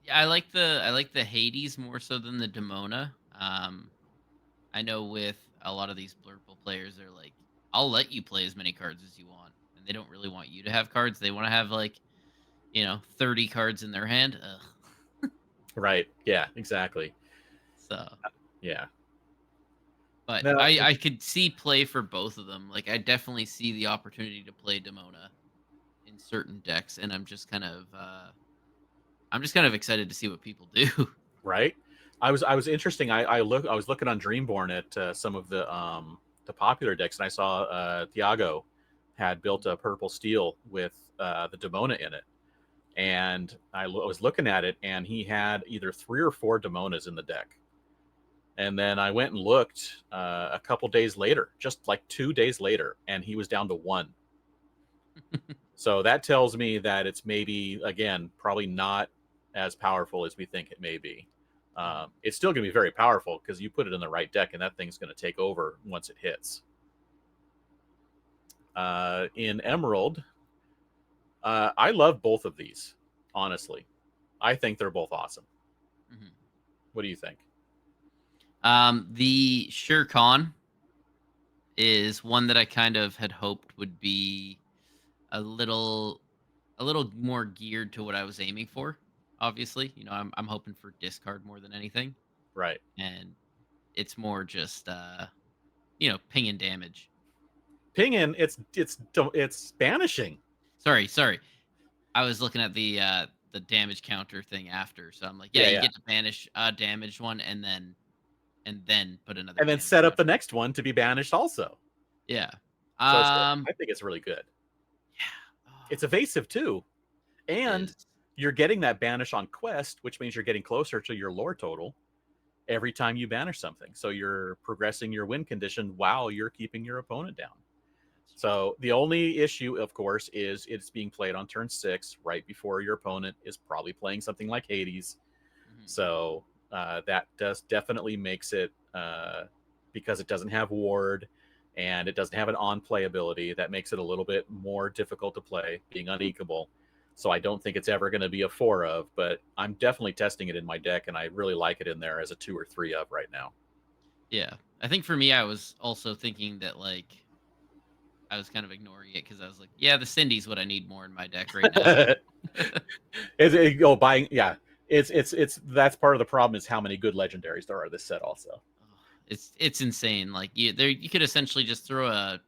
Yeah, I like the Hades more so than the Demona. I know with a lot of these Blurple players, they're like, I'll let you play as many cards as you want, and they don't really want you to have cards. They want to have like 30 cards in their hand. Ugh. Right. Yeah. Exactly. So, Yeah. but No. I could see play for both of them. Like I definitely see the opportunity to play Demona in certain decks, and I'm just kind of excited to see what people do. Right. I was interesting. I was looking on Dreamborn at some of the popular decks, and I saw Thiago had built a purple steel with the Demona in it, and I was looking at it, and he had either 3 or 4 Demonas in the deck, And then I went and looked a couple days later, just like 2 days later, and he was down to 1. So that tells me that it's maybe, again, probably not as powerful as we think it may be. It's still going to be very powerful because you put it in the right deck, and that thing's going to take over once it hits. In Emerald, I love both of these, honestly. I think they're both awesome. Mhm. What do you think? The Shere Khan is one that I kind of had hoped would be a little a little more geared to what I was aiming for. Obviously, I'm hoping for discard more than anything, Right. and it's more just ping and damage. Pingin, it's banishing. Sorry. I was looking at the damage counter thing after, so I'm like, yeah, Yeah, you yeah. get to banish a damaged one and then put another And then damage set one up the after. next one to be banished also. Yeah. So Um I think it's really good. yeah. It's evasive too. It And is. you're getting that banish on quest, which means you're getting closer to your lore total every time you banish something. So you're progressing your win condition while you're keeping your opponent down. So the only issue, of course, is it's being played on turn 6, right before your opponent is probably playing something like Hades. Mhm. So that does definitely makes it, because it doesn't have ward and it doesn't have an on play ability, that makes it a little bit more difficult to play, being unequable. So I don't think it's ever going to be a 4 of, but I'm definitely testing it in my deck, and I really like it in there as a 2 or 3 of right now. Yeah. I think for me I was also thinking that like I was kind of ignoring it because I was like, yeah, the Cindy's what I need more in my deck right now. Buying, yeah. It's that's part of the problem is how many good legendaries there are this set also. Oh, it's insane. Like you could essentially just throw a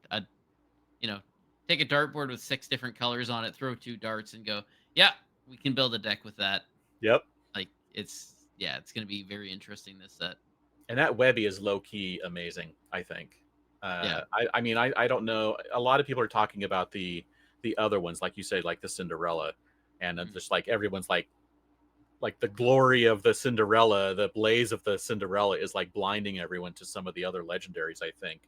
you know take a dartboard with 6 different colors on it, throw 2 darts, and go, yeah, we can build a deck with that. Yep. Like it's gonna be very interesting this set. And that Webby is low key amazing, I think. Yeah. I mean, I don't know. A lot of people are talking about the other ones, like you say, like the Cinderella, and Mhm. just like everyone's like the glory of the Cinderella, the blaze of the Cinderella is like blinding everyone to some of the other legendaries, I think.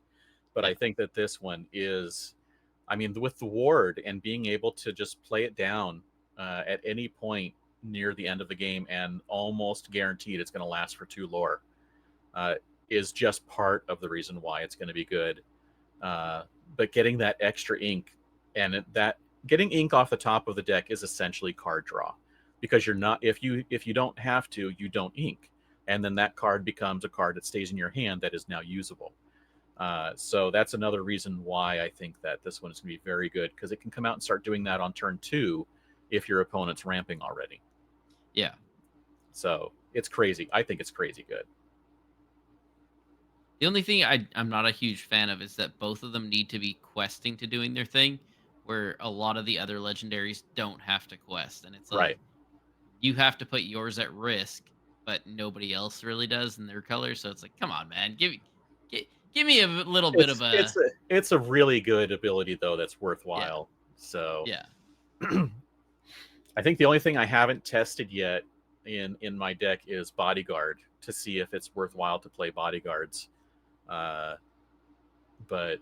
But I Yeah. think that this one is, I mean, with the ward and being able to just play it down at any point near the end of the game and almost guaranteed it's going to last for 2 lore, uh, is just part of the reason why it's going to be good. But getting that extra ink, and that getting ink off the top of the deck is essentially card draw, because you're not, if you don't have to, you don't ink, and then that card becomes a card that stays in your hand that is now usable. So that's another reason why I think that this one is going to be very good, because it can come out and start doing that on turn 2 if your opponent's ramping already. Yeah. So it's crazy. I think it's crazy good. The only thing I'm not a huge fan of is that both of them need to be questing to doing their thing, where a lot of the other legendaries don't have to quest, and it's like Right. you have to put yours at risk, but nobody else really does in their color. So it's like, come on, man, give me a little bit of a It's a really good ability though that's yeah, worthwhile. So yeah. I think the only thing I haven't tested yet in my deck is Bodyguard, to see if it's worthwhile to play bodyguards. Uh, but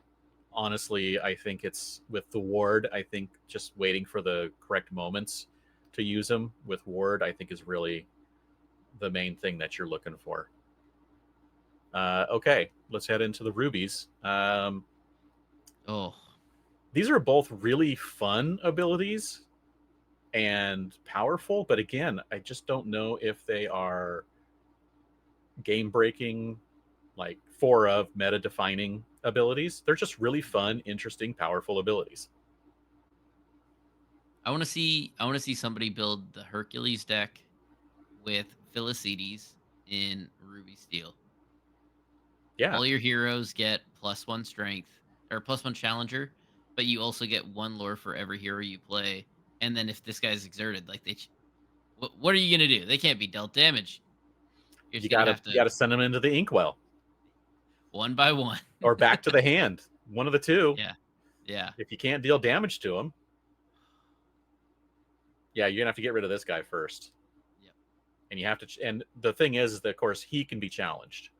honestly, I think it's with the ward. I think just waiting for the correct moments to use them with ward, I think is really the main thing that you're looking for. Okay, let's head into the rubies. Oh, These are both really fun abilities and powerful, but again, I just don't know if they are game breaking, like 4 of meta defining abilities. They're just really fun, interesting, powerful abilities. I want to see somebody build the Hercules deck with Philocides in Ruby Steel. Yeah, All your heroes get +1 strength or +1 challenger, but you also get 1 lore for every hero you play. And then if this guy's exerted, like what are you gonna do? They can't be dealt damage. You're just gonna have you to gotta send them into the inkwell one by one. or back to the hand. One of the two. Yeah, yeah, If you can't deal damage to them, yeah, you're gonna have to get rid of this guy first. yep. And you have to. And the thing is that of course he can be challenged.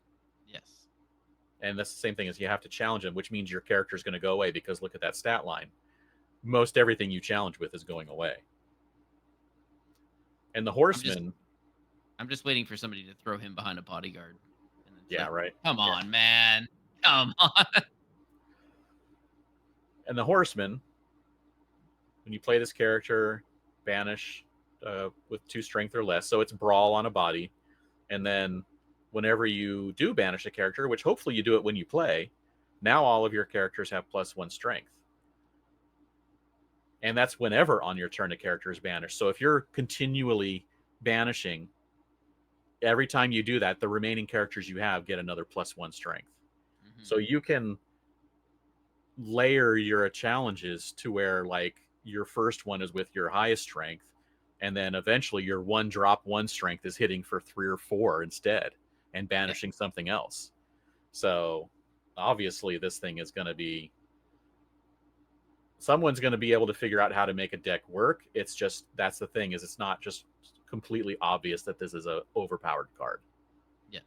And that's the same thing as you have to challenge him, which means your character is going to go away because look at that stat line. Most everything you challenge with is going away. And the horseman. I'm just waiting for somebody to throw him behind a bodyguard. And it's Yeah, right. Come on, man. Come on. And the horseman, when you play this character, banish with 2 strength or less. So it's brawl on a body. And then whenever you do banish a character, which hopefully you do it when you play, now all of your characters have +1 strength. And that's whenever on your turn a character is banished. So if you're continually banishing, every time you do that, the remaining characters you have get another +1 strength. Mm-hmm. So you can layer your challenges to where like your first one is with your highest strength, and then eventually your 1 drop 1 strength is hitting for 3 or 4 instead and banishing something else. So obviously this thing is going to be, someone's going to be able to figure out how to make a deck work. It's just, that's the thing, is it's not just completely obvious that this is a overpowered card. Yeah.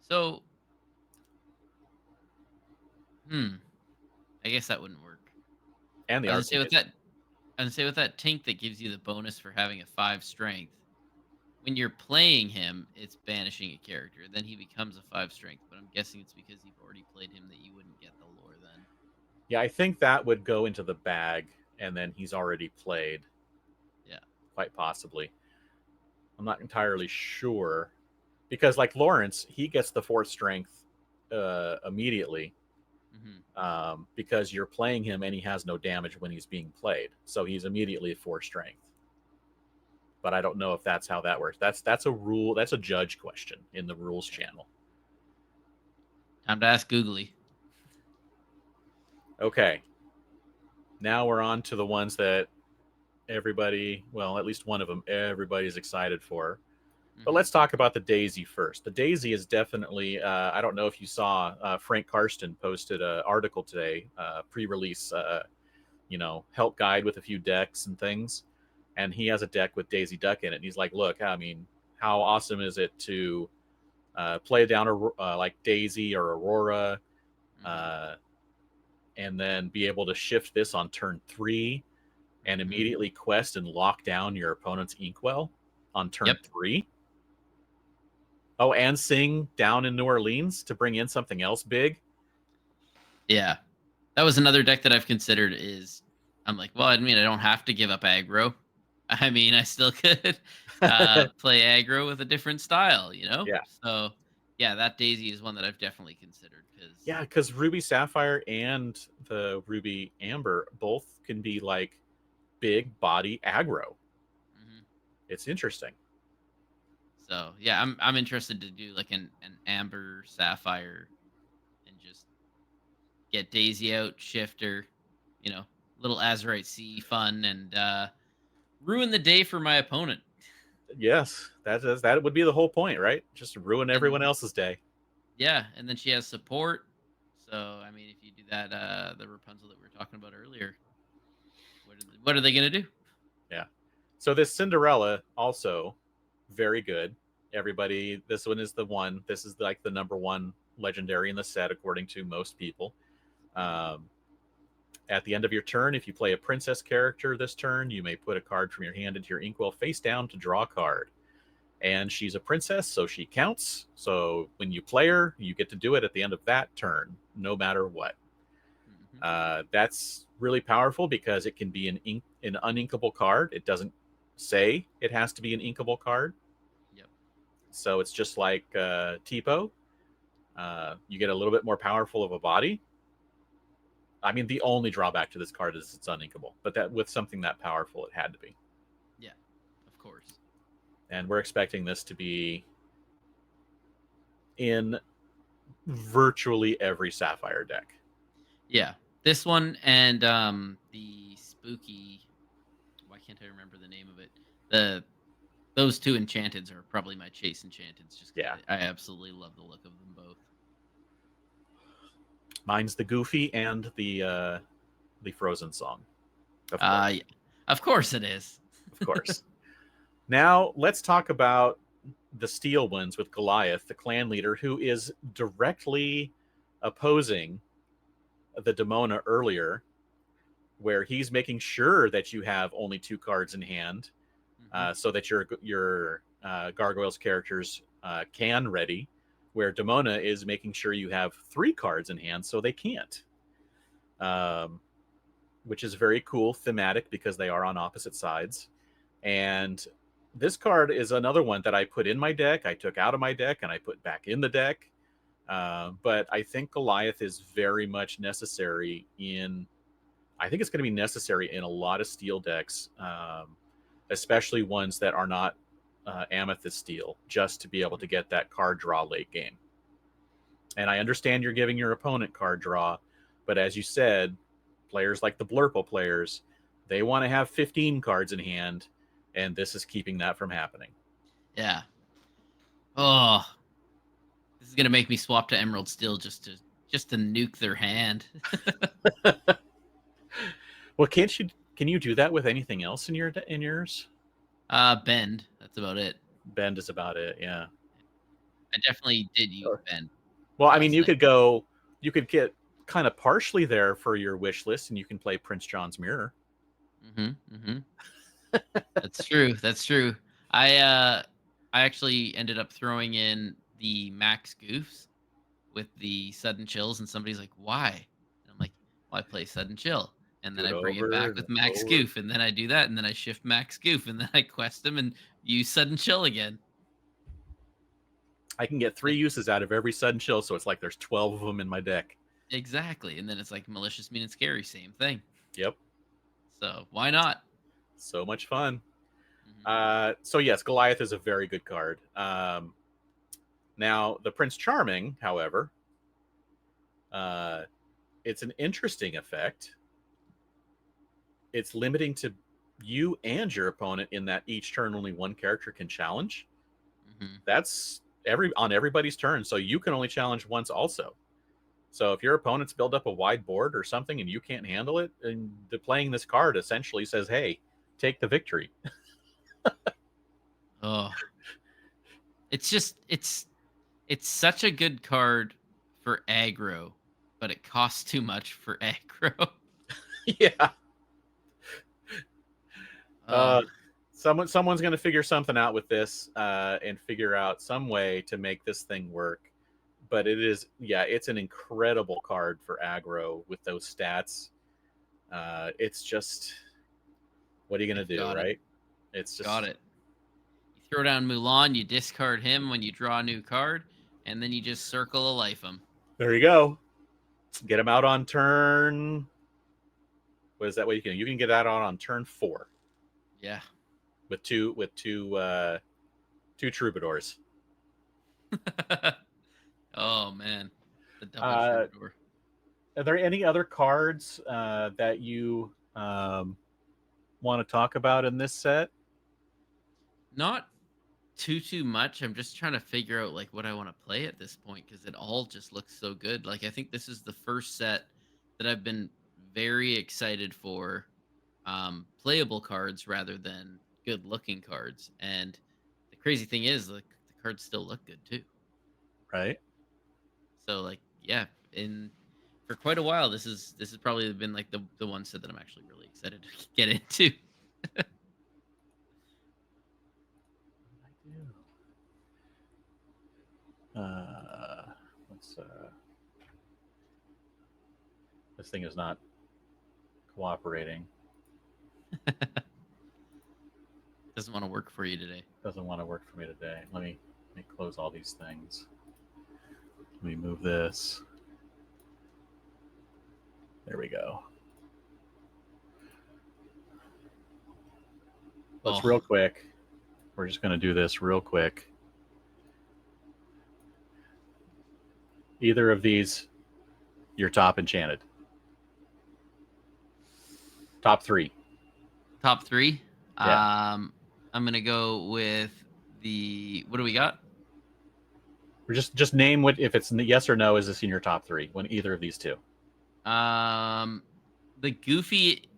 So I guess that wouldn't work. And the art with that tank that gives you the bonus for having a 5 strength, when you're playing him, it's banishing a character. Then he becomes a 5 strength, but I'm guessing it's because you've already played him that you wouldn't get the lore then. Yeah, I think that would go into the bag, and then he's already played. Yeah. Quite possibly. I'm not entirely sure. Because like Lawrence, he gets the 4th strength immediately. Mm-hmm. Because you're playing him and he has no damage when he's being played. So he's immediately 4 strength. But I don't know if that's how that works. That's a rule. That's a judge question in the rules channel. Time to ask Googly. Okay. Now we're on to the ones that everybody, well, at least one of them, everybody's excited for. But let's talk about the Daisy first. The Daisy is definitely, I don't know if you saw, Frank Karsten posted an article today, pre-release, help guide with a few decks and things. And he has a deck with Daisy Duck in it. And he's like, look, I mean, how awesome is it to play down like Daisy or Aurora, and then be able to shift this on turn 3 and immediately quest and lock down your opponent's Inkwell on turn 3. Oh, and sing Down in New Orleans to bring in something else big. Yeah. That was another deck that I've considered. I'm like, well, I mean, I don't have to give up aggro. I mean, I still could play aggro with a different style, Yeah. So, yeah, that Daisy is one that I've definitely considered. Because Ruby Sapphire and the Ruby Amber both can be like big body aggro. Mm-hmm. It's interesting. So yeah, I'm interested to do like an Amber Sapphire and just get Daisy out, shifter, little Azurite Sea fun, and ruin the day for my opponent. Yes, that would be the whole point, right? Just ruin everyone else's day. Yeah, and then she has support. So I mean, if you do that, the Rapunzel that we were talking about earlier, what are they gonna do? Yeah. So this Cinderella also very good. Everybody, this one is the one. This is like the number 1 legendary in the set, according to most people. At the end of your turn, if you play a princess character this turn, you may put a card from your hand into your Inkwell face down to draw a card. And she's a princess, so she counts. So when you play her, you get to do it at the end of that turn, no matter what. That's really powerful because it can be an uninkable card. It doesn't say it has to be an inkable card. Yep. So it's just like Tipo. You get a little bit more powerful of a body. I mean, the only drawback to this card is it's uninkable, but that with something that powerful, it had to be. Yeah, of course. And we're expecting this to be in virtually every Sapphire deck. Yeah, this one and the spooky. Why can't I remember the name of it? Those 2 enchanteds are probably my chase enchanteds. Just I absolutely love the look of them both. Mine's the Goofy and the Frozen song. Of course. Yeah. Of course it is. Of course. Now let's talk about the steel ones with Goliath, the clan leader, who is directly opposing the Demona earlier, where he's making sure that you have only 2 cards in hand, so that your gargoyles characters can ready, where Demona is making sure you have 3 cards in hand so they can't. Which is very cool, thematic, because they are on opposite sides. And this card is another one that I put in my deck, I took out of my deck, and I put back in the deck. But I think Goliath is very much necessary in... I think it's going to be necessary in a lot of steel decks, especially ones that are not Amethyst steel, just to be able to get that card draw late game. And I understand you're giving your opponent card draw, but as you said, players like the Blurple players, they want to have 15 cards in hand, and this is keeping that from happening. Yeah. Oh, this is gonna make me swap to Emerald Steel just to nuke their hand. Well, can you do that with anything else in yours? Bend. That's about it. Bend is about it. Yeah. I definitely did use Bend. Well, I mean, you could get kind of partially there for your wish list, and you can play Prince John's Mirror. That's true. That's true. I actually ended up throwing in the Max Goofs with the Sudden Chills, and somebody's like, "Why?" And I'm like, "Well, I play Sudden Chill." And then I bring it back with Max Goof, and then I do that, and then I shift Max Goof, and then I quest him and use Sudden Chill again. I can get 3 uses out of every Sudden Chill, so it's like there's 12 of them in my deck. Exactly, and then it's like Malicious, Mean, and Scary, same thing. Yep. So why not? So much fun. So yes, Goliath is a very good card. Now, the Prince Charming, however, it's an interesting effect. It's limiting to you and your opponent in that each turn only one character can challenge. That's on everybody's turn, so you can only challenge once also. So if your opponent's built up a wide board or something and you can't handle it, and playing this card essentially says, "Hey, take the victory." Oh, it's such a good card for aggro, but it costs too much for aggro. Yeah. Someone's going to figure something out with this and figure out some way to make this thing work. But it's an incredible card for aggro with those stats. It's just, what are you going to do, right? It's just... Got it. You throw down Mulan, you discard him when you draw a new card, and then you just circle a life him. There you go. Get him out on turn... What is that way you can get that on turn 4. Yeah. With two troubadours. Oh man, the double troubadour. Are there any other cards that you want to talk about in this set? Not too much. I'm just trying to figure out like what I want to play at this point, because it all just looks so good. Like I think this is the first set that I've been very excited for playable cards rather than good looking cards. And the crazy thing is, like, the cards still look good too. Right. So like, yeah, for quite a while, this has probably been like the one set that I'm actually really excited to get into. This thing is not cooperating. Doesn't want to work for you today. Doesn't want to work for me today. Let me close all these things. Let me move this. There we go. Let's real quick. We're just going to do this real quick. Either of these, you're top enchanted. Top 3. Top 3? Yeah. I'm going to go with what do we got? Or just name what, if it's yes or no, is this in your top 3 when either of these two? The Goofy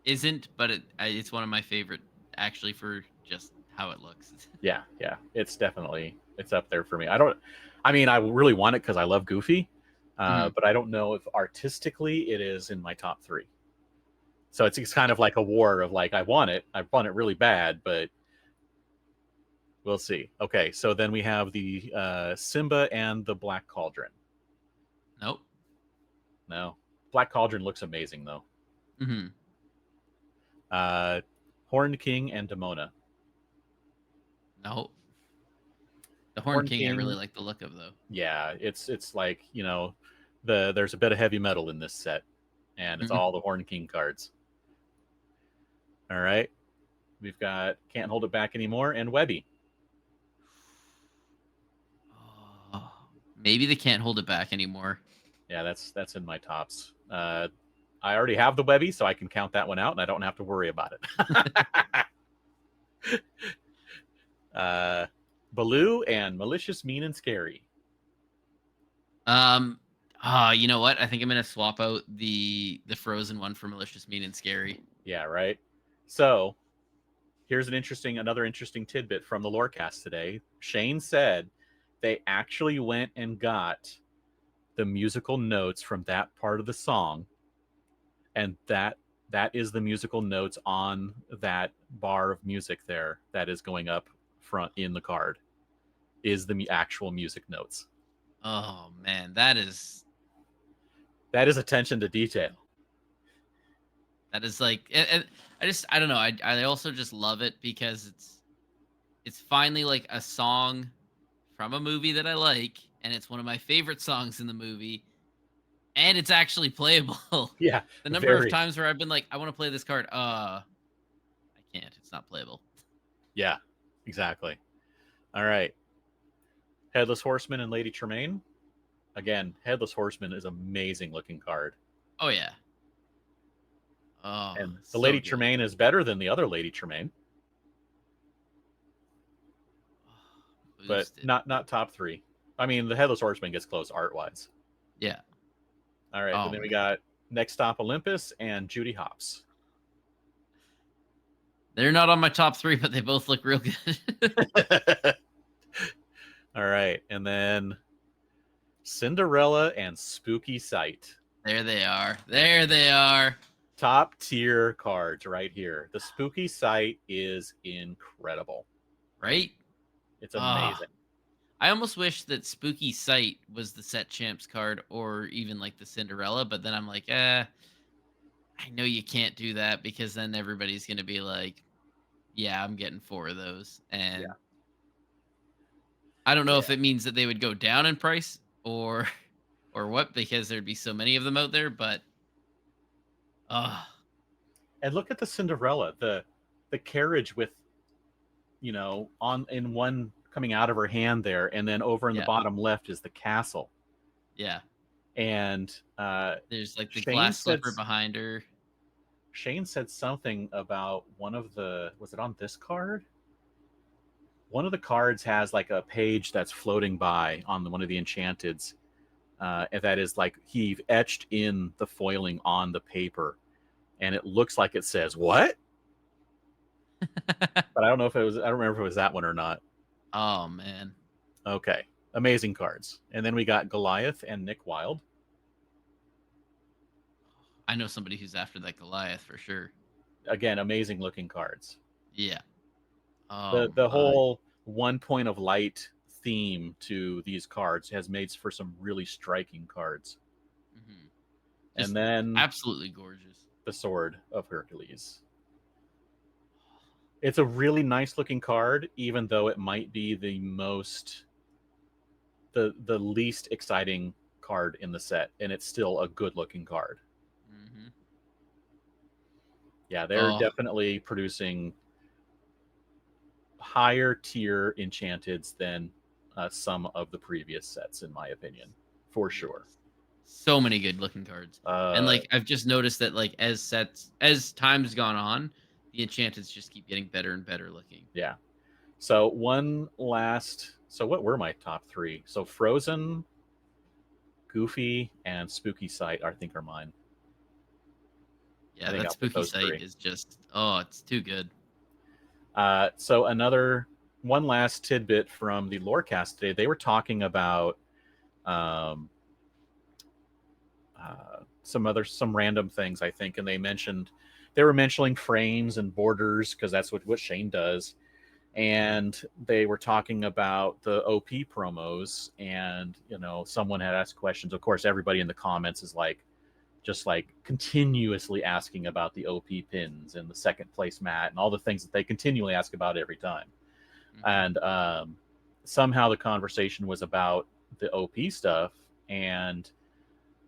isn't, but it's one of my favorite, actually, for just how it looks. Yeah, it's definitely it's up there for me. I really want it because I love Goofy, Mhm. but I don't know if artistically it is in my top 3. So it's kind of like a war of like I want it really bad, but we'll see. Okay, so then we have the Simba and the Black Cauldron. Nope. No, Black Cauldron looks amazing though. Hmm. Horned King and Demona. Nope. The Horn Horned King, I really King, like the look of though. yeah, it's like there's a bit of heavy metal in this set, and it's Mhm. all the Horned King cards. All right, we've got Can't Hold It Back Anymore and Webby. Oh, maybe they can't hold it back anymore. Yeah, that's in my tops. I already have the Webby, so I can count that one out, and I don't have to worry about it. Baloo and Malicious, Mean, and Scary. You know what? I think I'm gonna swap out the Frozen one for Malicious, Mean, and Scary. Yeah, right. So here's another interesting tidbit from the Lorecast today. Shane said they actually went and got the musical notes from that part of the song, and that is the musical notes on that bar of music there that is going up front in the card is the actual music notes. Oh man, That is attention to detail. that is like, and I don't know. I also just love it because it's finally like a song from a movie that I like, and it's one of my favorite songs in the movie, and it's actually playable. Yeah, The number of very. times where I've been like, I want to play this card, I can't. It's not playable. Yeah, exactly. All right. Headless Horseman and Lady Tremaine. Again, Headless Horseman is amazing looking card. Oh yeah. Oh, And the so Lady good. Tremaine is better than the other Lady Tremaine, but Boosted. not top 3. I mean, the Headless Horseman gets close art wise. Yeah. All right, and Oh then we man. got Next Stop Olympus and Judy Hopps. They're not on my top 3, but they both look real good. All right, and then Cinderella and Spooky Sight. There they are. There they are. Top tier cards right here. The Spooky Sight is incredible. Right? It's Ah. amazing. I almost wish that Spooky Sight was the set champs card or even like the Cinderella, but then I'm like, I know you can't do that because then everybody's going to be like, yeah, I'm getting 4 of those. And Yeah. I don't know Yeah. if it means that they would go down in price or or what because there'd be so many of them out there, but And look at the Cinderella, the carriage with on in one coming out of her hand there, and then over in the yeah. bottom left is the castle. Yeah. And There's like the Shane glass said slipper behind her. Shane said something about one of the was it on this card? One of the cards has like a page that's floating by on one of the enchanteds, and that is like he etched in the foiling on the paper, and it looks like it says what? But I don't know if it was. I don't remember if it was that one or not. Oh man. Okay, amazing cards. And then we got Goliath and Nick Wilde. I know somebody who's after that Goliath for sure. Again, amazing looking cards. Yeah. Oh The my. whole one point of light theme to these cards has made for some really striking cards. Mm-hmm. And Just then absolutely gorgeous. the Sword of Hercules. It's a really nice looking card, even though it might be the least exciting card in the set, and it's still a good looking card. Mm-hmm. Yeah, they're Oh, definitely producing higher tier enchanteds than some of the previous sets, in my opinion, for sure. yes. So many good looking cards. And like I've just noticed that like as time's gone on, the enchanteds just keep getting better and better looking. Yeah. So one last. So what were my top 3? So Frozen, Goofy, and Spooky Sight, I think, are mine. I Yeah, think that I'll pick spooky those sight 3. is just it's too good. So one last tidbit from the Lorecast today. They were talking about um, some random things, I think, and they were mentioning frames and borders because that's what Shane does, and they were talking about the OP promos, and someone had asked questions. Of course, everybody in the comments is like just like continuously asking about the OP pins and the second place mat and all the things that they continually ask about every time. And somehow the conversation was about the OP stuff, and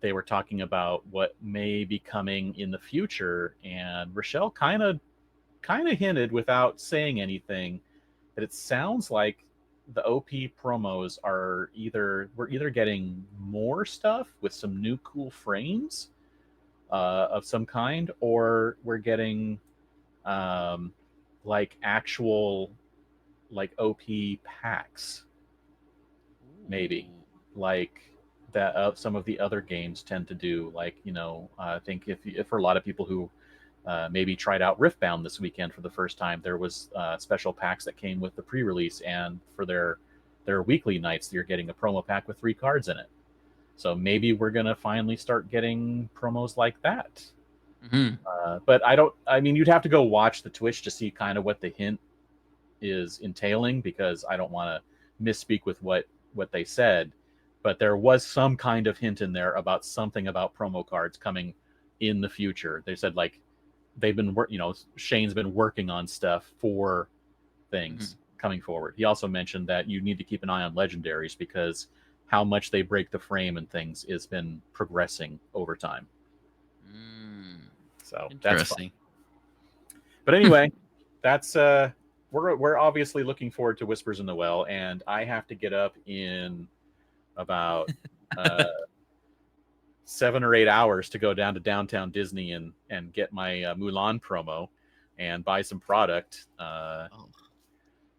they were talking about what may be coming in the future. And Rochelle kind of hinted without saying anything that it sounds like the OP promos we're either getting more stuff with some new cool frames of some kind, or we're getting um, like actual like OP packs, maybe like that some of the other games tend to do. Like I think if for a lot of people who maybe tried out Riftbound this weekend for the first time, there was special packs that came with the pre-release, and for their weekly nights, you're getting a promo pack with 3 cards in it. So maybe we're gonna finally start getting promos like that. But I mean, you'd have to go watch the Twitch to see kind of what the hint is entailing, because I don't want to misspeak with what they said. But there was some kind of hint in there about something about promo cards coming in the future. They said like they've been Shane's been working on stuff for things coming forward. He also mentioned that you need to keep an eye on legendaries, because how much they break the frame and things has been progressing over time. So that's fun. But anyway, that's we're obviously looking forward to Whispers in the Well, and I have to get up in about 7 or 8 hours to go down to downtown Disney and get my Mulan promo and buy some product.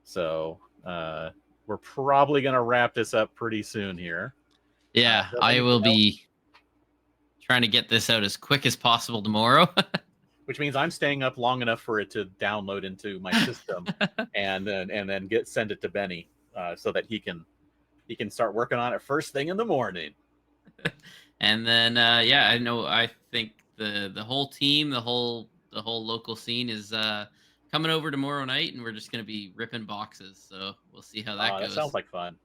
So we're probably going to wrap this up pretty soon here. Yeah, I will be trying to get this out as quick as possible tomorrow. Which means I'm staying up long enough for it to download into my system and then send it to Benny so that he can start working on it first thing in the morning. And then I think the whole team, the whole local scene is coming over tomorrow night, and we're just going to be ripping boxes. So we'll see how that goes. That sounds like fun.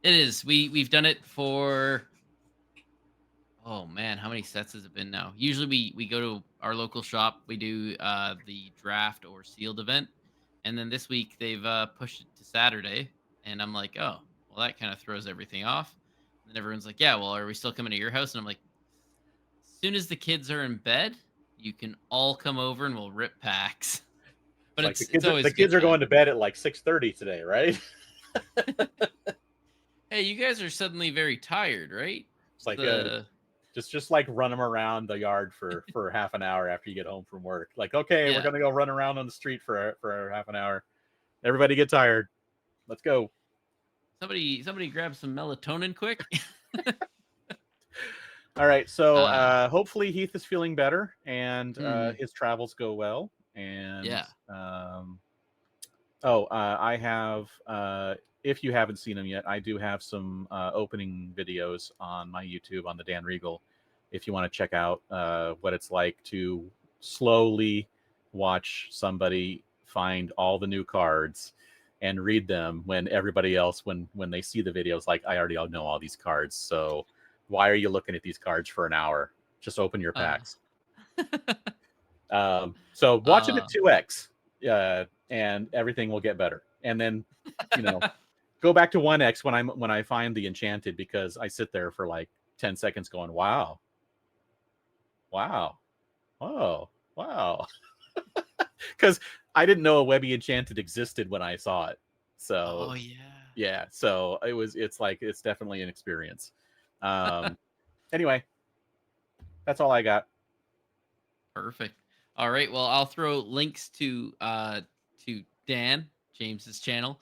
It is. We've done it for, oh man, how many sets has it been now? Usually we go to our local shop, we do the draft or sealed event, and then this week they've pushed it to Saturday, and I'm like, oh, well, that kind of throws everything off. And then everyone's like, yeah, well, are we still coming to your house? And I'm like, as soon as the kids are in bed, you can all come over and we'll rip packs. But it's always the kids are going to bed at like 6:30 today, right? Hey, you guys are suddenly very tired, right? It's like just like run them around the yard for half an hour after you get home from work. Like, okay, we're gonna go run around on the street for half an hour. Everybody get tired. Let's go. Somebody grab some melatonin quick. All right, so hopefully Heath is feeling better and his travels go well. And I have if you haven't seen them yet, I do have some opening videos on my YouTube on the Dan Regal. If you want to check out what it's like to slowly watch somebody find all the new cards and read them when everybody else, when they see the videos, like, I already know all these cards, so why are you looking at these cards for an hour? Just open your packs. So watch it at 2x, and everything will get better. And then, go back to 1x when I find the enchanted, because I sit there for like 10 seconds going, wow, oh, wow, because I didn't know a Webby Enchanted existed when I saw it. So so it's definitely an experience. Anyway, that's all I got. Perfect. All right. Well, I'll throw links to Dan James's channel,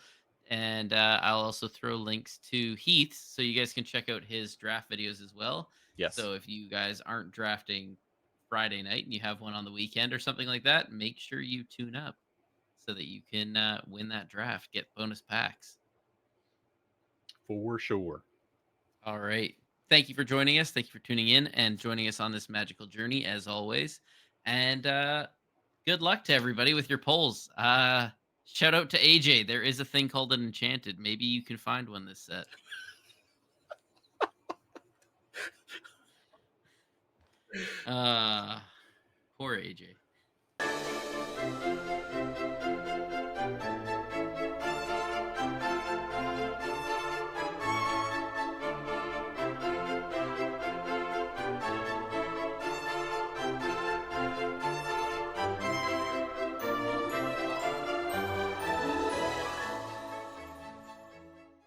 and I'll also throw links to Heath's, so you guys can check out his draft videos as well. Yes. So if you guys aren't drafting Friday night and you have one on the weekend or something like that, make sure you tune up. so that you can win that draft, get bonus packs. For sure. All right. Thank you for joining us. Thank you for tuning in and joining us on this magical journey, as always. And good luck to everybody with your polls. Shout out to AJ. There is a thing called an enchanted. Maybe you can find one this set. Poor AJ.